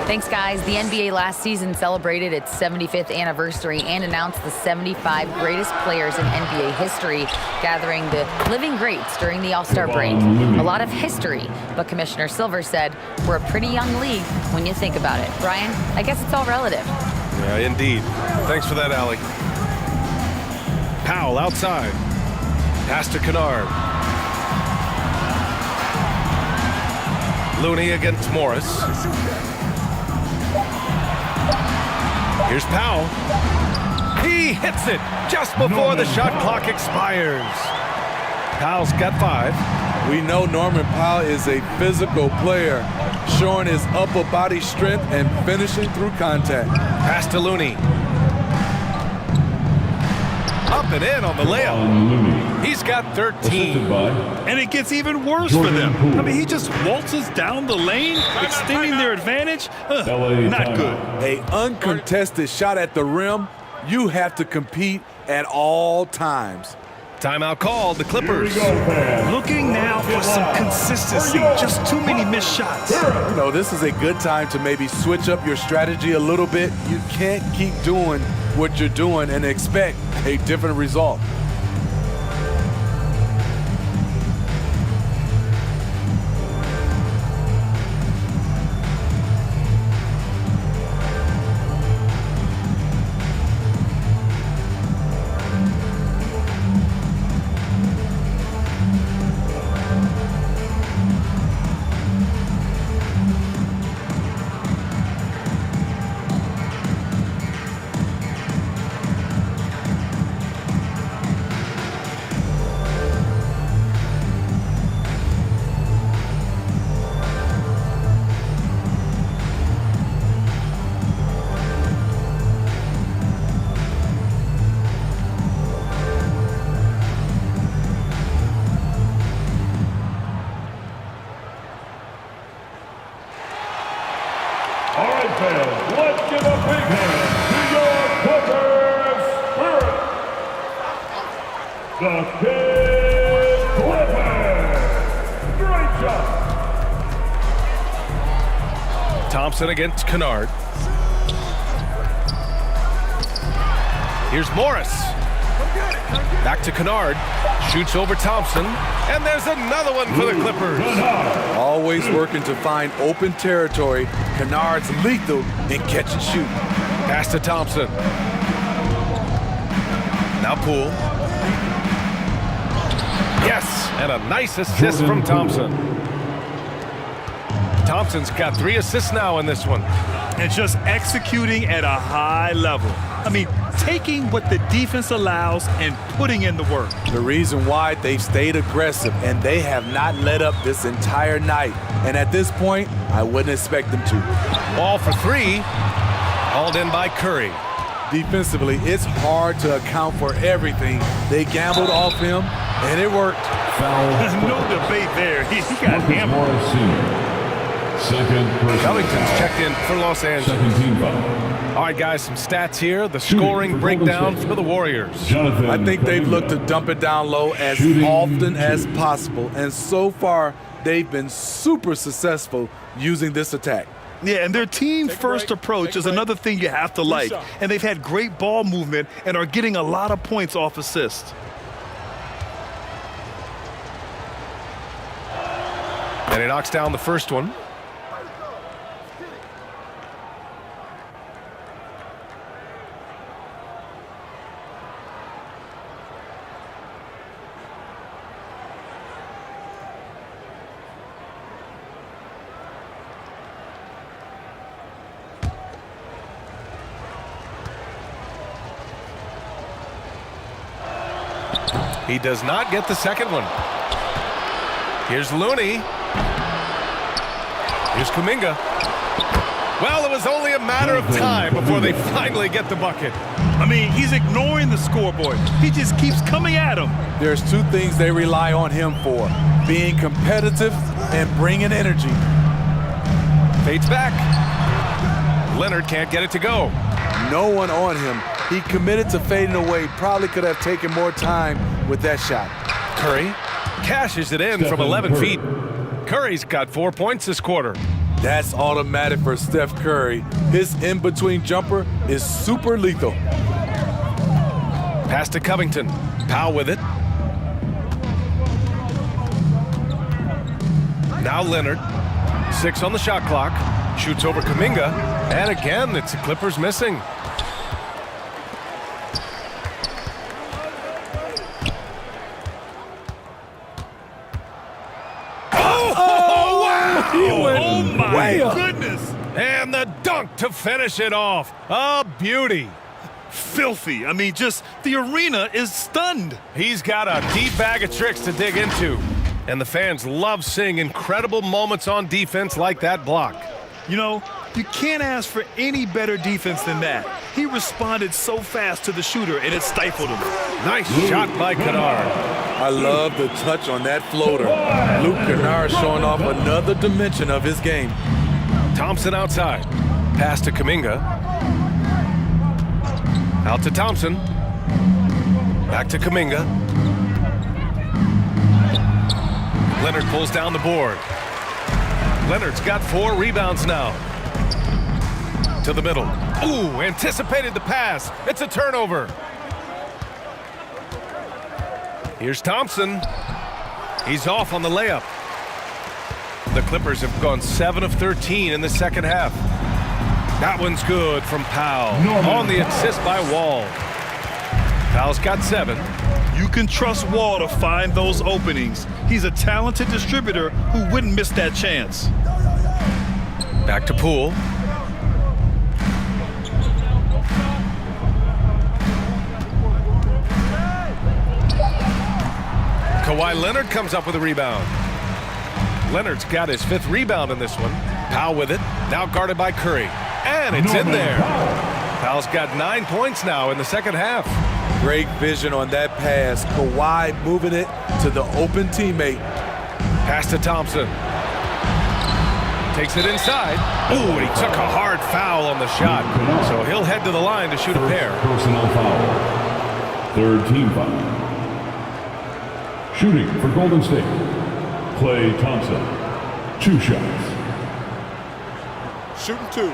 Thanks, guys. The NBA last season celebrated its 75th anniversary and announced the 75 greatest players in NBA history, gathering the living greats during the All-Star break. A lot of history, but Commissioner Silver said we're a pretty young league when you think about it. Brian, I guess it's all relative. Yeah, indeed. Thanks for that, Allie. Powell outside. Pass to Kennard. Looney against Morris. Here's Powell. He hits it just before the shot clock expires. Powell's got 5. We know Norman Powell is a physical player, showing his upper body strength and finishing through contact. Pass to Looney. Up and in on the layup. He's got 13. And it gets even worse for them. I mean, he just waltzes down the lane, extending their advantage. Not good. An uncontested shot at the rim. You have to compete at all times. Timeout called. The Clippers. Looking now for some consistency. Just too many missed shots. You know, this is a good time to maybe switch up your strategy a little bit. You can't keep doing what you're doing and expect a different result. Let's give a big hand to your Clippers Spirit. The Kid Clippers. Great job. Thompson against Kennard. Here's Morris. Back to Kennard. Shoots over Thompson. And there's another one for the Clippers. Always working to find open territory. Kennard's lethal in catch and shoot. Pass to Thompson. Now Poole. Yes, and a nice assist from Thompson. Thompson's got 3 assists now in this one. And just executing at a high level. I mean, taking what the defense allows and putting in the work. The reason why they've stayed aggressive and they have not let up this entire night. And at this point, I wouldn't expect them to. Ball for 3. Hauled in by Curry. Defensively, it's hard to account for everything. They gambled off him, and it worked. No debate there. He got hammered. Morris Sr. Second person. Covington's checked in for Los Angeles. Second team foul. All right, guys, some stats here. The scoring breakdown for the Warriors. Jonathan I think they've Kuminga. looked to dump it down low as Shooting often as 2. possible, and so far they've been super successful using this attack. Yeah, and their team-first approach is another thing you have to like. And they've had great ball movement and are getting a lot of points off assists. And he knocks down the first one. He does not get the second one. Here's Looney. Here's Kuminga. Well, it was only a matter of time before they finally get the bucket. I mean, he's ignoring the scoreboard. He just keeps coming at him. There's two things they rely on him for: being competitive and bringing energy. Fades back. Leonard can't get it to go. No one on him. He committed to fading away. Probably could have taken more time with that shot. Curry cashes it in from 11 feet. Curry's got 4 points this quarter. That's automatic for Steph Curry. His in-between jumper is super lethal. Pass to Covington. Powell with it. Now Leonard. 6 on the shot clock. Shoots over Kuminga. And again, it's the Clippers missing. Oh, my goodness. And the dunk to finish it off. A beauty. Filthy. I mean, just the arena is stunned. He's got a deep bag of tricks to dig into. And the fans love seeing incredible moments on defense like that block. You know, you can't ask for any better defense than that. He responded so fast to the shooter, and it stifled him. Nice shot by Kennard. I love the touch on that floater. Luke Kennard showing off another dimension of his game. Thompson outside. Pass to Kuminga. Out to Thompson. Back to Kuminga. Leonard pulls down the board. Leonard's got 4 rebounds now. To the middle. Ooh, anticipated the pass. It's a turnover. Here's Thompson. He's off on the layup. The Clippers have gone 7 of 13 in the second half. That one's good from Powell. On the assist by Wall. Powell's got 7. You can trust Wall to find those openings. He's a talented distributor who wouldn't miss that chance. Back to Poole. Kawhi Leonard comes up with a rebound. Leonard's got his 5th rebound in this one. Powell with it. Now guarded by Curry. And it's in there. Powell's got 9 points now in the second half. Great vision on that pass. Kawhi moving it to the open teammate. Pass to Thompson. Takes it inside. Ooh, and he took a hard foul on the shot. So he'll head to the line to shoot a pair. Personal foul. Third team foul. Shooting for Golden State. Klay Thompson. 2 shots. Shooting 2.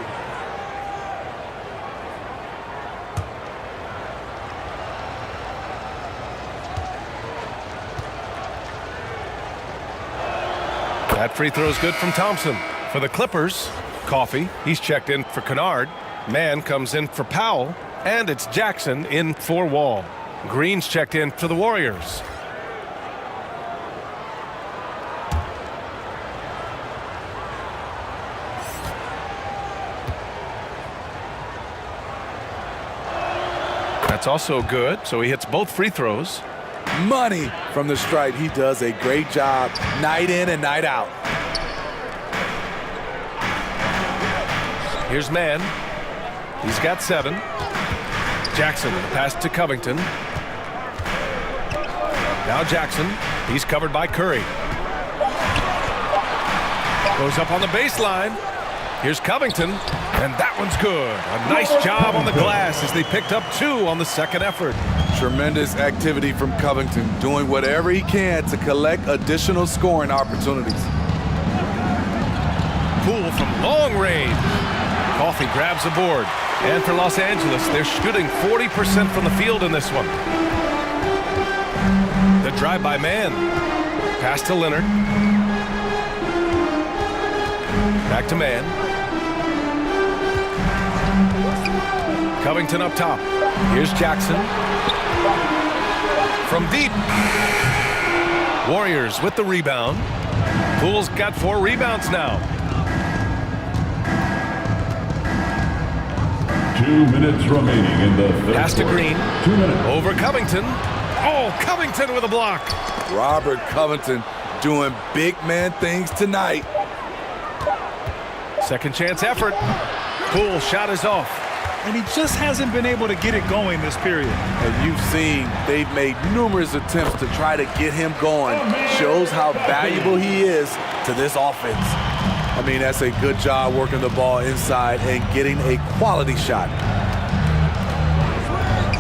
That free throw is good from Thompson. For the Clippers, Coffey, he's checked in for Kennard. Mann comes in for Powell. And it's Jackson in for Wall. Green's checked in for the Warriors. That's also good, so he hits both free throws. Money from the stripe. He does a great job night in and night out. Here's Mann. He's got 7. Jackson, the pass to Covington. Now Jackson, he's covered by Curry. Goes up on the baseline. Here's Covington, and that one's good. A nice job on the glass as they picked up 2 on the second effort. Tremendous activity from Covington, doing whatever he can to collect additional scoring opportunities. Poole from long range. Coffey grabs the board. And for Los Angeles, they're shooting 40% from the field in this one. The drive by man. Pass to Leonard. Back to man. Covington up top. Here's Jackson. From deep. Warriors with the rebound. Poole's got 4 rebounds now. 2 minutes remaining in the third Pass to quarter. Green. 2 minutes. Over Covington. Oh, Covington with a block. Robert Covington doing big man things tonight. Second chance effort. Poole shot is off. And he just hasn't been able to get it going this period. And you've seen they've made numerous attempts to try to get him going. Shows how valuable he is to this offense. I mean, that's a good job working the ball inside and getting a quality shot.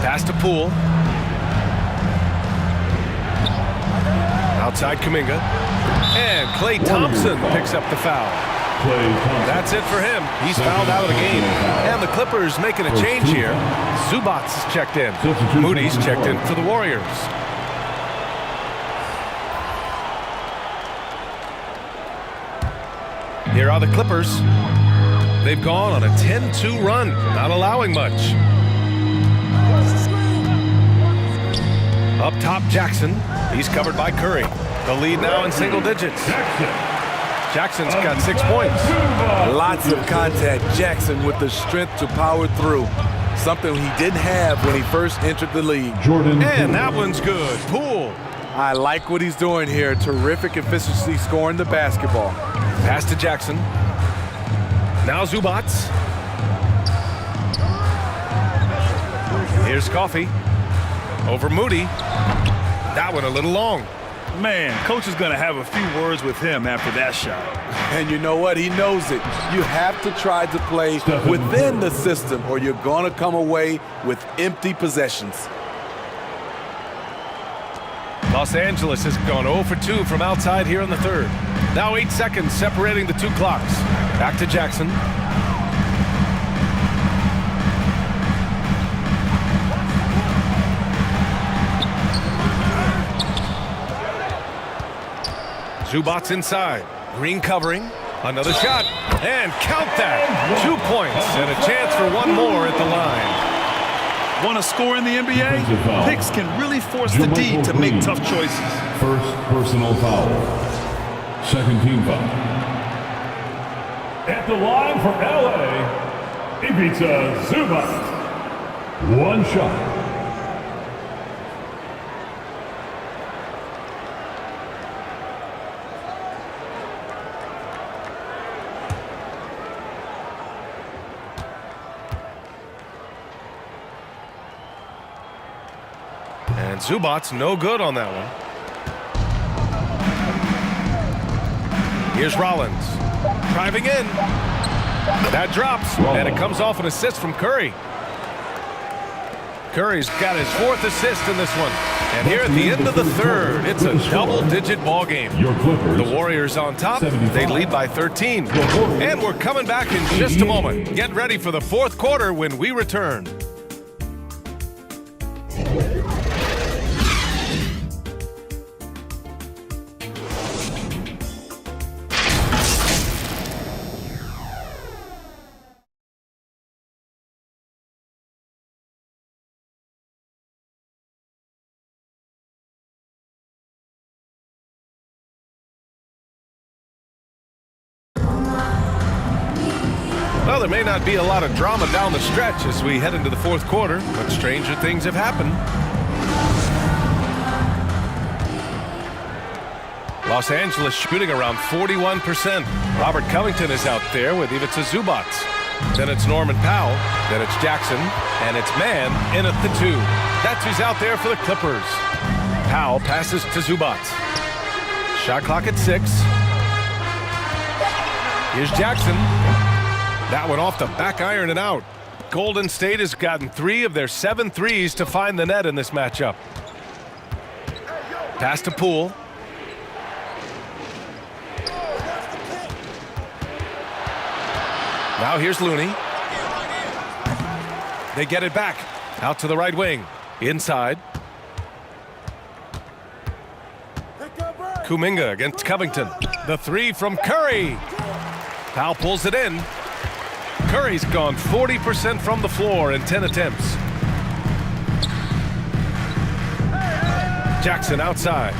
Pass to Poole. Outside Kuminga. And Klay Thompson picks up the foul. That's it for him. He's fouled out of the game. And the Clippers making a change here. Zubac is checked in. Moody's checked in for the Warriors. Here are the Clippers. They've gone on a 10-2 run, not allowing much. Up top, Jackson. He's covered by Curry. The lead now in single digits. Jackson's got 6 points. Lots of contact. Jackson with the strength to power through. Something he didn't have when he first entered the league. And that one's good. Poole. I like what he's doing here. Terrific efficiency scoring the basketball. Pass to Jackson. Now Zubac. Here's Coffey. Over Moody. That one a little long. Man, coach is going to have a few words with him after that shot. And you know what? He knows it. You have to try to play within the system or you're going to come away with empty possessions. Los Angeles has gone 0 for 2 from outside here in the third. Now 8 seconds separating the 2 clocks. Back to Jackson. Zubac inside. Green covering. Another shot. And count that. 2 points and a chance for one more at the line. Want to score in the NBA? Picks can really force the D to make tough choices. First personal foul. Second team foul. At the line for LA, Ivica Zubac. 1 shot. And Zubac's no good on that one. Here's Rollins. Driving in. That drops. And it comes off an assist from Curry. Curry's got his 4th assist in this one. And here at the end of the third, it's a double-digit ball game. The Warriors on top. They lead by 13. And we're coming back in just a moment. Get ready for the 4th quarter when we return. Well, there may not be a lot of drama down the stretch as we head into the 4th quarter, but stranger things have happened. Los Angeles shooting around 41%. Robert Covington is out there with Ivica Zubac. Then it's Norman Powell. Then it's Jackson. And it's Mann in at the 2. That's who's out there for the Clippers. Powell passes to Zubac. Shot clock at 6. Here's Jackson. That one off the back iron and out. Golden State has gotten 3 of their 7 threes to find the net in this matchup. Pass to Poole. Now here's Looney. They get it back. Out to the right wing. Inside. Kuminga against Covington. The 3 from Curry. Powell pulls it in. Curry's gone 40% from the floor in 10 attempts. Jackson outside.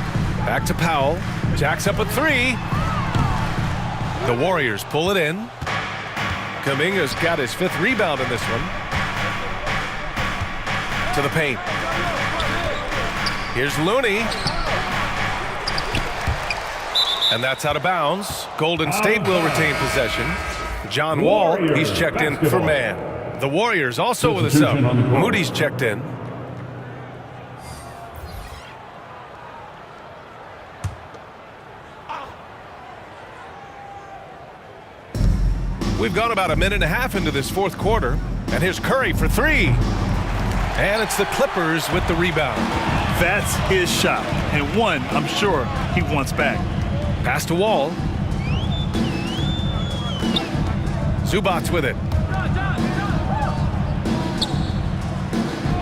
Back to Powell. Jack's up at 3. The Warriors pull it in. Kuminga's got his 5th rebound in this one. To the paint. Here's Looney. And that's out of bounds. Golden State will retain possession. John Wall, he's checked in for Mann. The Warriors also with a sub. Moody's checked in. We've gone about a minute and a half into this 4th quarter. And here's Curry for 3. And it's the Clippers with the rebound. That's his shot. And one, I'm sure, he wants back. Pass to Wall. Zubac with it.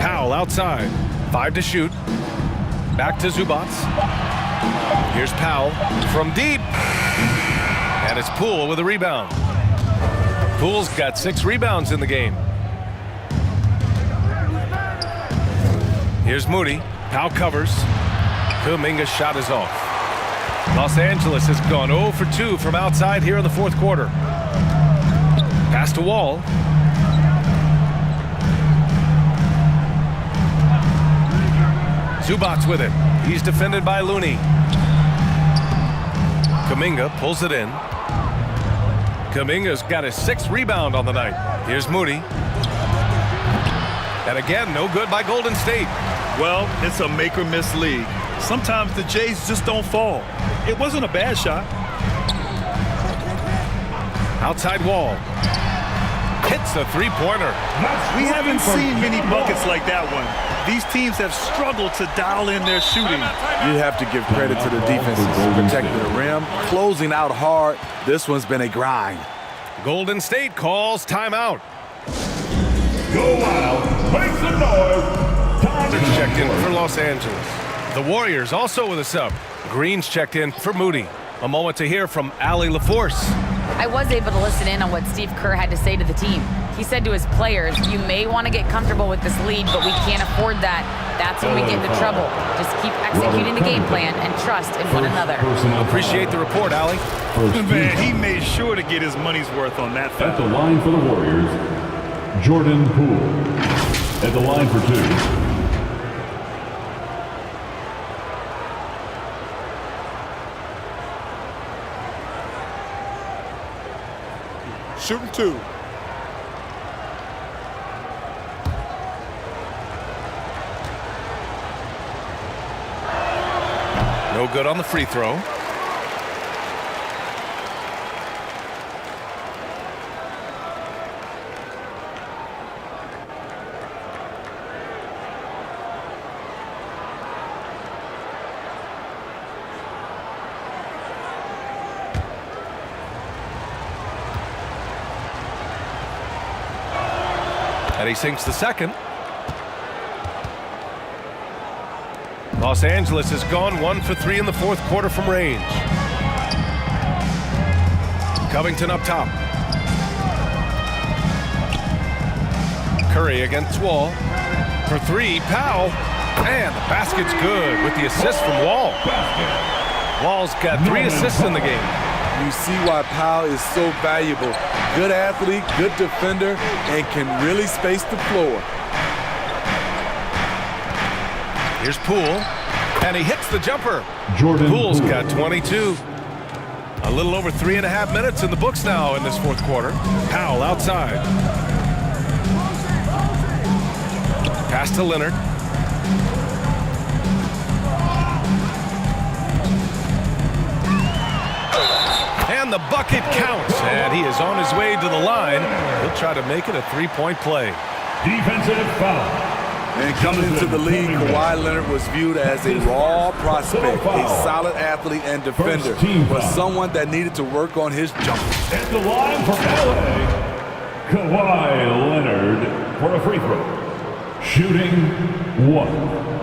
Powell outside. 5 to shoot. Back to Zubac. Here's Powell from deep. And it's Poole with a rebound. Poole's got 6 rebounds in the game. Here's Moody. Powell covers. Kuminga's shot is off. Los Angeles has gone 0 for 2 from outside here in the 4th quarter. Pass to Wall. Zubac with it. He's defended by Looney. Kuminga pulls it in. Kuminga's got his 6th rebound on the night. Here's Moody. And again, no good by Golden State. Well, it's a make or miss league. Sometimes the Jays just don't fall. It wasn't a bad shot. Outside Wall. Hits the 3-pointer. We haven't seen many buckets like that one. These teams have struggled to dial in their shooting. You have to give credit to the defenses protecting the rim, closing out hard. This one's been a grind. Golden State calls timeout. Go Wild, make some noise. Time to checked in for Los Angeles. The Warriors also with a sub. Green's checked in for Moody. A moment to hear from Allie LaForce. I was able to listen in on what Steve Kerr had to say to the team. He said to his players, you may want to get comfortable with this lead, but we can't afford that. That's when we get into trouble. Just keep executing the game plan and trust in one another. Appreciate the report, Allie. Man, he made sure to get his money's worth on that foul. At the line for the Warriors, Jordan Poole. At the line for 2. Shooting 2. No good on the free throw. And he sinks the second. Los Angeles has gone 1 for 3 in the 4th quarter from range. Covington up top. Curry against Wall. For 3, Powell. And the basket's good with the assist from Wall. Wall's got 3 assists in the game. You see why Powell is so valuable. Good athlete, good defender, and can really space the floor. Here's Poole, and he hits the jumper. Jordan Poole's Poole. got 22. A little over 3.5 minutes in the books now in this fourth quarter. Powell outside. Pass to Leonard. And the bucket counts, and he is on his way to the line. He'll try to make it a three-point play. Defensive foul. And coming into the league, Kawhi Leonard was viewed as a raw prospect, a solid athlete and defender, but someone that needed to work on his jump. At the line for LA, Kawhi Leonard for a free throw. Shooting 1.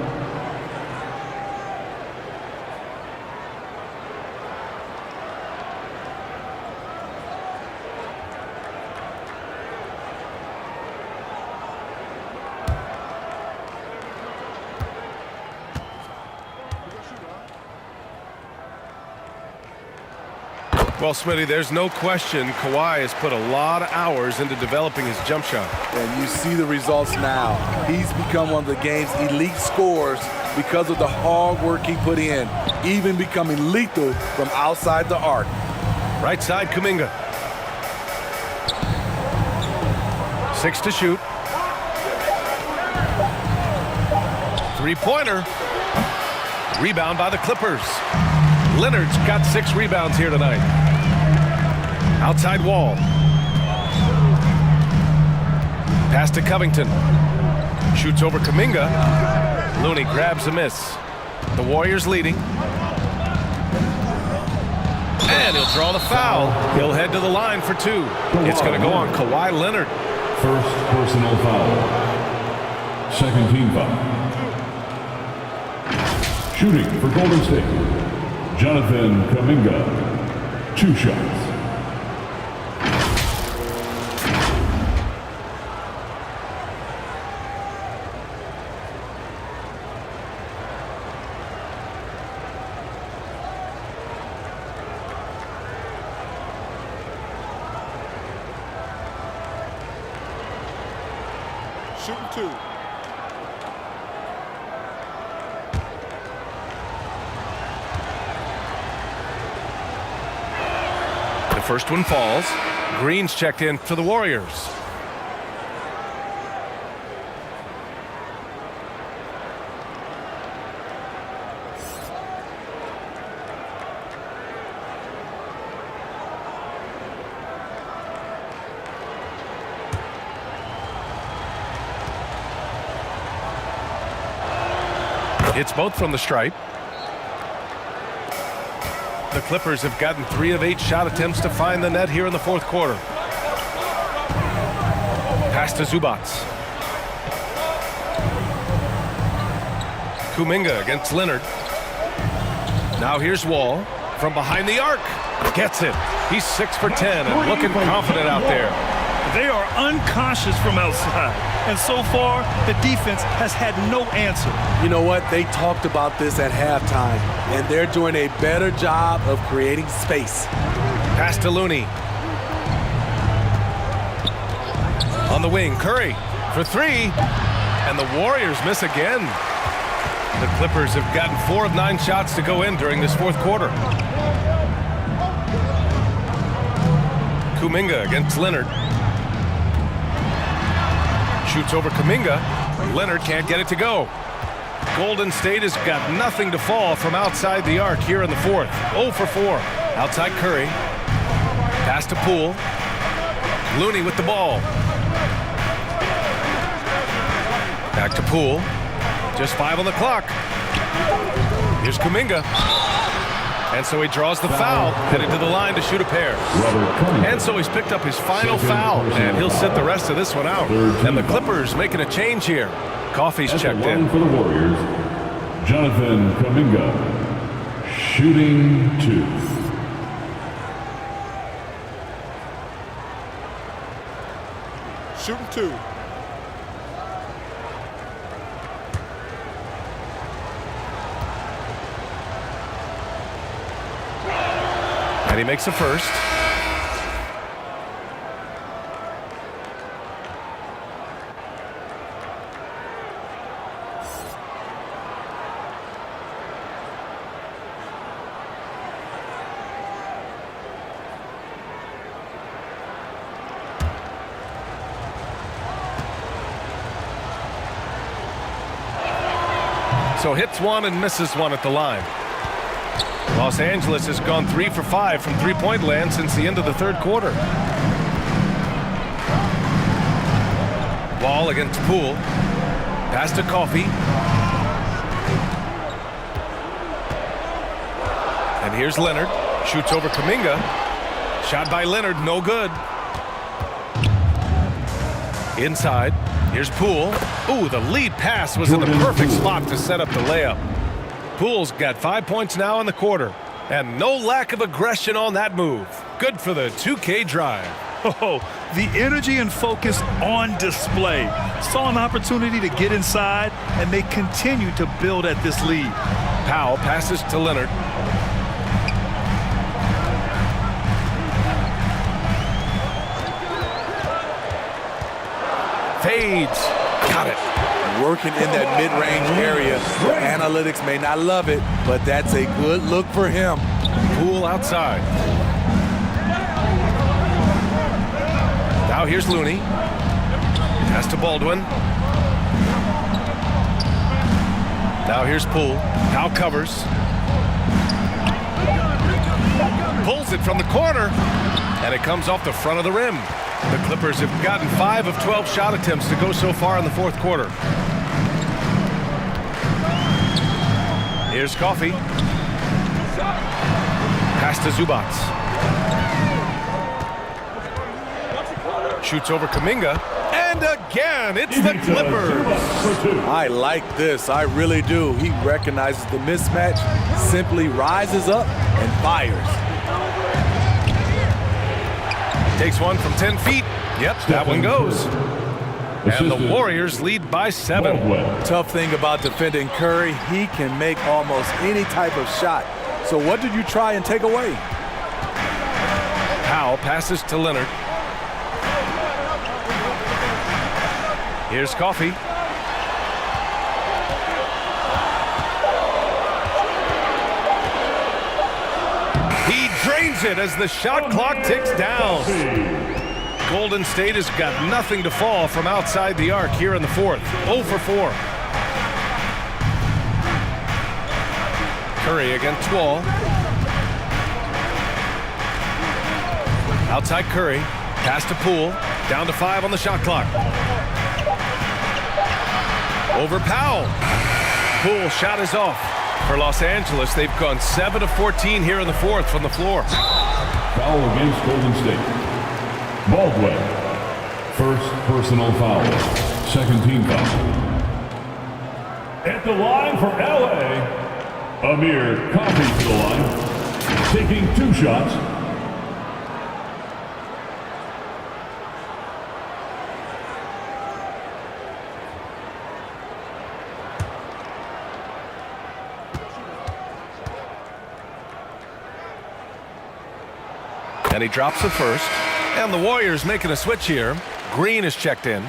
Well, Smitty, there's no question Kawhi has put a lot of hours into developing his jump shot. And you see the results now. He's become one of the game's elite scorers because of the hard work he put in, even becoming lethal from outside the arc. Right side, Kuminga. 6 to shoot. Three-pointer. Rebound by the Clippers. Leonard's got 6 rebounds here tonight. Outside Wall. Pass to Covington. Shoots over Kuminga. Looney grabs a miss. The Warriors leading. And he'll draw the foul. He'll head to the line for 2. It's going to go on Kawhi Leonard. First personal foul. Second team foul. Shooting for Golden State, Jonathan Kuminga. 2 shots. Shooting 2. The first one falls. Green's checked in for the Warriors. It's both from the stripe. The Clippers have gotten 3 of 8 shot attempts to find the net here in the fourth quarter. Pass to Zubac. Kuminga against Leonard. Now here's Wall from behind the arc. Gets it. He's 6 for 10 and looking confident out there. They are unconscious from outside, and so far the defense has had no answer. You know what? They talked about this at halftime, and they're doing a better job of creating space. Pass to Looney. On the wing, Curry for 3, and the Warriors miss again. The Clippers have gotten 4 of 9 shots to go in during this fourth quarter. Kuminga against Leonard. Shoots over Kuminga. Leonard can't get it to go. Golden State has got nothing to fall from outside the arc here in the fourth. 0 for 4. Outside Curry. Pass to Poole. Looney with the ball. Back to Poole. Just 5 on the clock. Here's Kuminga. And so he draws the foul, headed to the line to shoot a pair. And so he's picked up his final foul, and he'll sit the rest of this one out. And the Clippers making a change here. Coffey's checked in. For the Warriors, Jonathan Kuminga. Shooting 2. Shooting 2. And he makes the first. So hits one and misses one at the line. Los Angeles has gone 3 for 5 from three-point land since the end of the third quarter. Wall against Poole. Pass to Coffey. And here's Leonard. Shoots over Kuminga. Shot by Leonard, no good. Inside. Here's Poole. Ooh, the lead pass was in the perfect spot to set up the layup. Poole's got 5 points now in the quarter. And no lack of aggression on that move. Good for the 2K drive. Oh, the energy and focus on display. Saw an opportunity to get inside, and they continue to build at this lead. Powell passes to Leonard. Fades. Got it. Working in that mid-range area. The analytics may not love it, but that's a good look for him. Poole outside. Now here's Looney. Pass to Baldwin. Now here's Poole. Now covers. Pulls it from the corner. And it comes off the front of the rim. The Clippers have gotten 5 of 12 shot attempts to go so far in the fourth quarter. Here's Coffey. Pass to Zubac. Shoots over Kuminga. And again, it's the Clippers. I like this. I really do. He recognizes the mismatch, simply rises up and fires. Takes one from 10 feet. Yep, that one goes. And the Warriors lead by 7. Tough thing about defending Curry, he can make almost any type of shot. So what did you try and take away? Powell passes to Leonard. Here's Coffey. He drains it as the shot clock ticks down. Golden State has got nothing to fall from outside the arc here in the fourth. 0 for 4. Curry against Wall. Outside Curry. Pass to Poole. Down to 5 on the shot clock. Over Powell. Poole shot is off. For Los Angeles, they've gone 7 of 14 here in the fourth from the floor. Foul against Golden State. Baldwin. First personal foul. Second team foul. At the line for LA, Amir Coffey to the line. Taking 2 shots. And he drops the first. And the Warriors making a switch here. Green is checked in.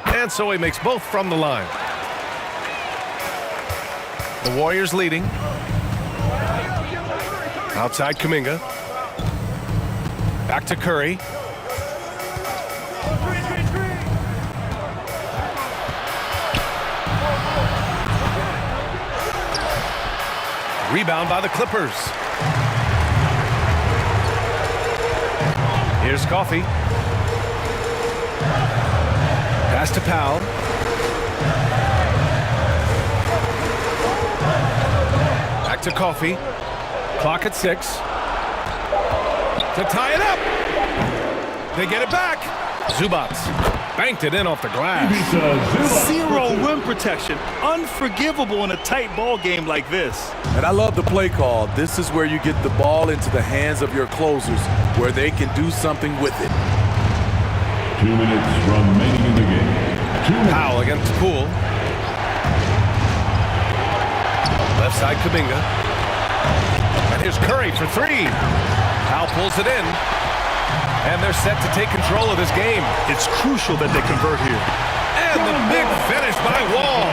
And so he makes both from the line. The Warriors leading. Outside Kuminga. Back to Curry. Rebound by the Clippers. Here's Coffey. Pass to Powell. Back to Coffey. Clock at 6. To tie it up. They get it back. Zubac banked it in off the glass. 0 rim protection. Unforgivable in a tight ball game like this. And I love the play call. This is where you get the ball into the hands of your closers, where they can do something with it. 2 minutes remaining in the game. Powell against Poole. Left side Kuminga. And here's Curry for 3. Powell pulls it in. And they're set to take control of this game. It's crucial that they convert here. And the big finish by Wall.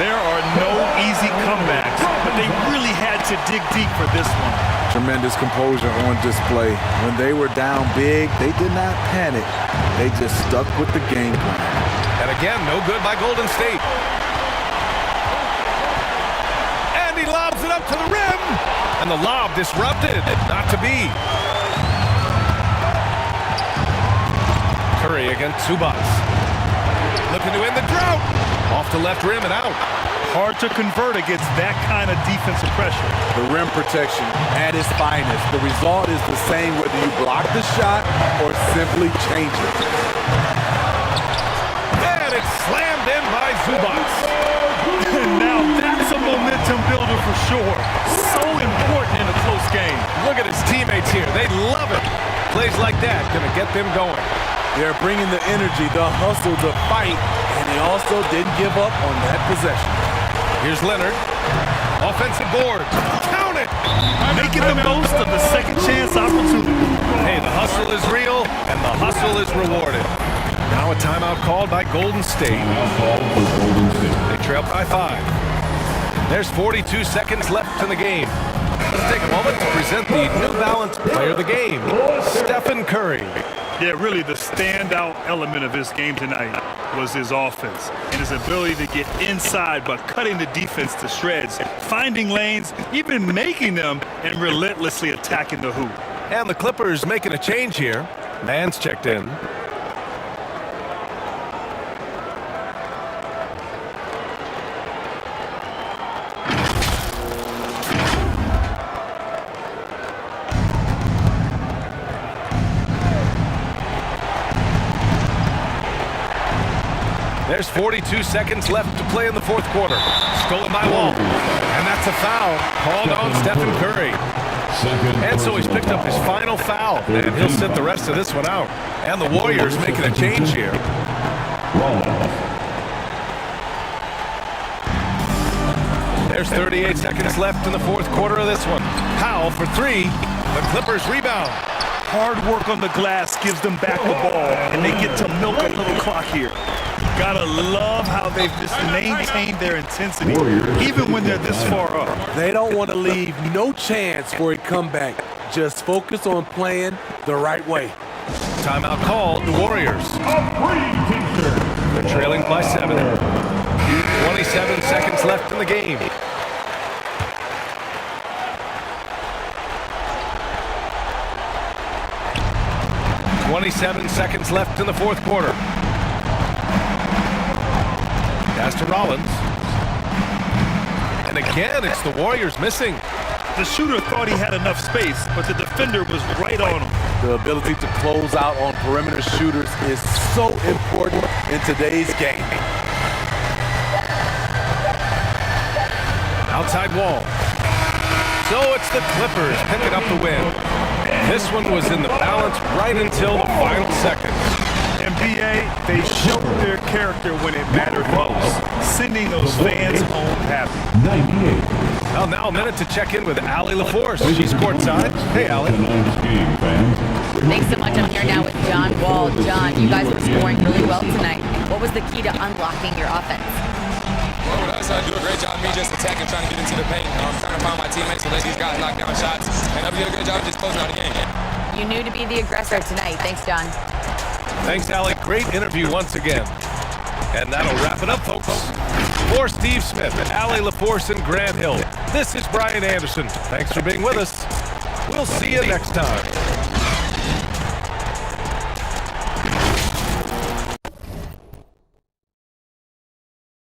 There are no easy comebacks, but they really had to dig deep for this one. Tremendous composure on display. When they were down big, they did not panic. They just stuck with the game plan. And again, no good by Golden State. And he lobs it up to the rim. And the lob disrupted. Not to be. Curry against Zubac. Looking to end the drought. Off the left rim and out. Hard to convert against that kind of defensive pressure. The rim protection at its finest. The result is the same whether you block the shot or simply change it. And it's slammed in by Zubac. Now that's a momentum builder for sure. So important in a close game. Look at his teammates here. They love it. Plays like that gonna get them going. They're bringing the energy, the hustle, the fight, and they also didn't give up on that possession. Here's Leonard. Offensive board. Count it! Making the most of the second chance opportunity. Hey, the hustle is real, and the hustle is rewarded. Now a timeout called by Golden State. They trail by 5. There's 42 seconds left in the game. Let's take a moment to present the New Balance Player of the Game, Stephen Curry. Yeah, really the standout element of his game tonight was his offense and his ability to get inside by cutting the defense to shreds, finding lanes, even making them, and relentlessly attacking the hoop. And the Clippers making a change here. Mann's checked in. There's 42 seconds left to play in the fourth quarter. Stolen by Wall. And that's a foul called on Stephen Curry. And so he's picked up his final foul. And he'll sit the rest of this one out. And the Warriors making a change here. There's 38 seconds left in the fourth quarter of this one. Powell for 3. The Clippers rebound. Hard work on the glass gives them back the ball, and they get to milk a little clock here. Gotta love how they've just maintained their intensity, even when they're this far up. They don't want to leave no chance for a comeback. Just focus on playing the right way. Timeout called, the Warriors. They're trailing by 7. 27 seconds left in the game. .27 seconds left in the fourth quarter. Pass to Rollins. And again, it's the Warriors missing. The shooter thought he had enough space, but the defender was right on him. The ability to close out on perimeter shooters is so important in today's game. Outside Wall. So it's the Clippers picking up the win. This one was in the balance right until the final seconds. NBA, they showed their character when it mattered most, sending those fans home happy. 98. Well, now a minute to check in with Allie LaForce. She's courtside. Hey, Allie. Thanks so much. I'm here now with John Wall. John, you guys were scoring really well tonight. What was the key to unlocking your offense? Well, with us, I do a great job of me just attacking, trying to get into the paint. Trying to find my teammates to let these guys knock down shots. And I did a good job of just closing out the game. You knew to be the aggressor tonight. Thanks, John. Thanks, Allie. Great interview once again. And that'll wrap it up, folks. For Steve Smith, Allie LaForce, and Grant Hill, this is Brian Anderson. Thanks for being with us. We'll see you next time.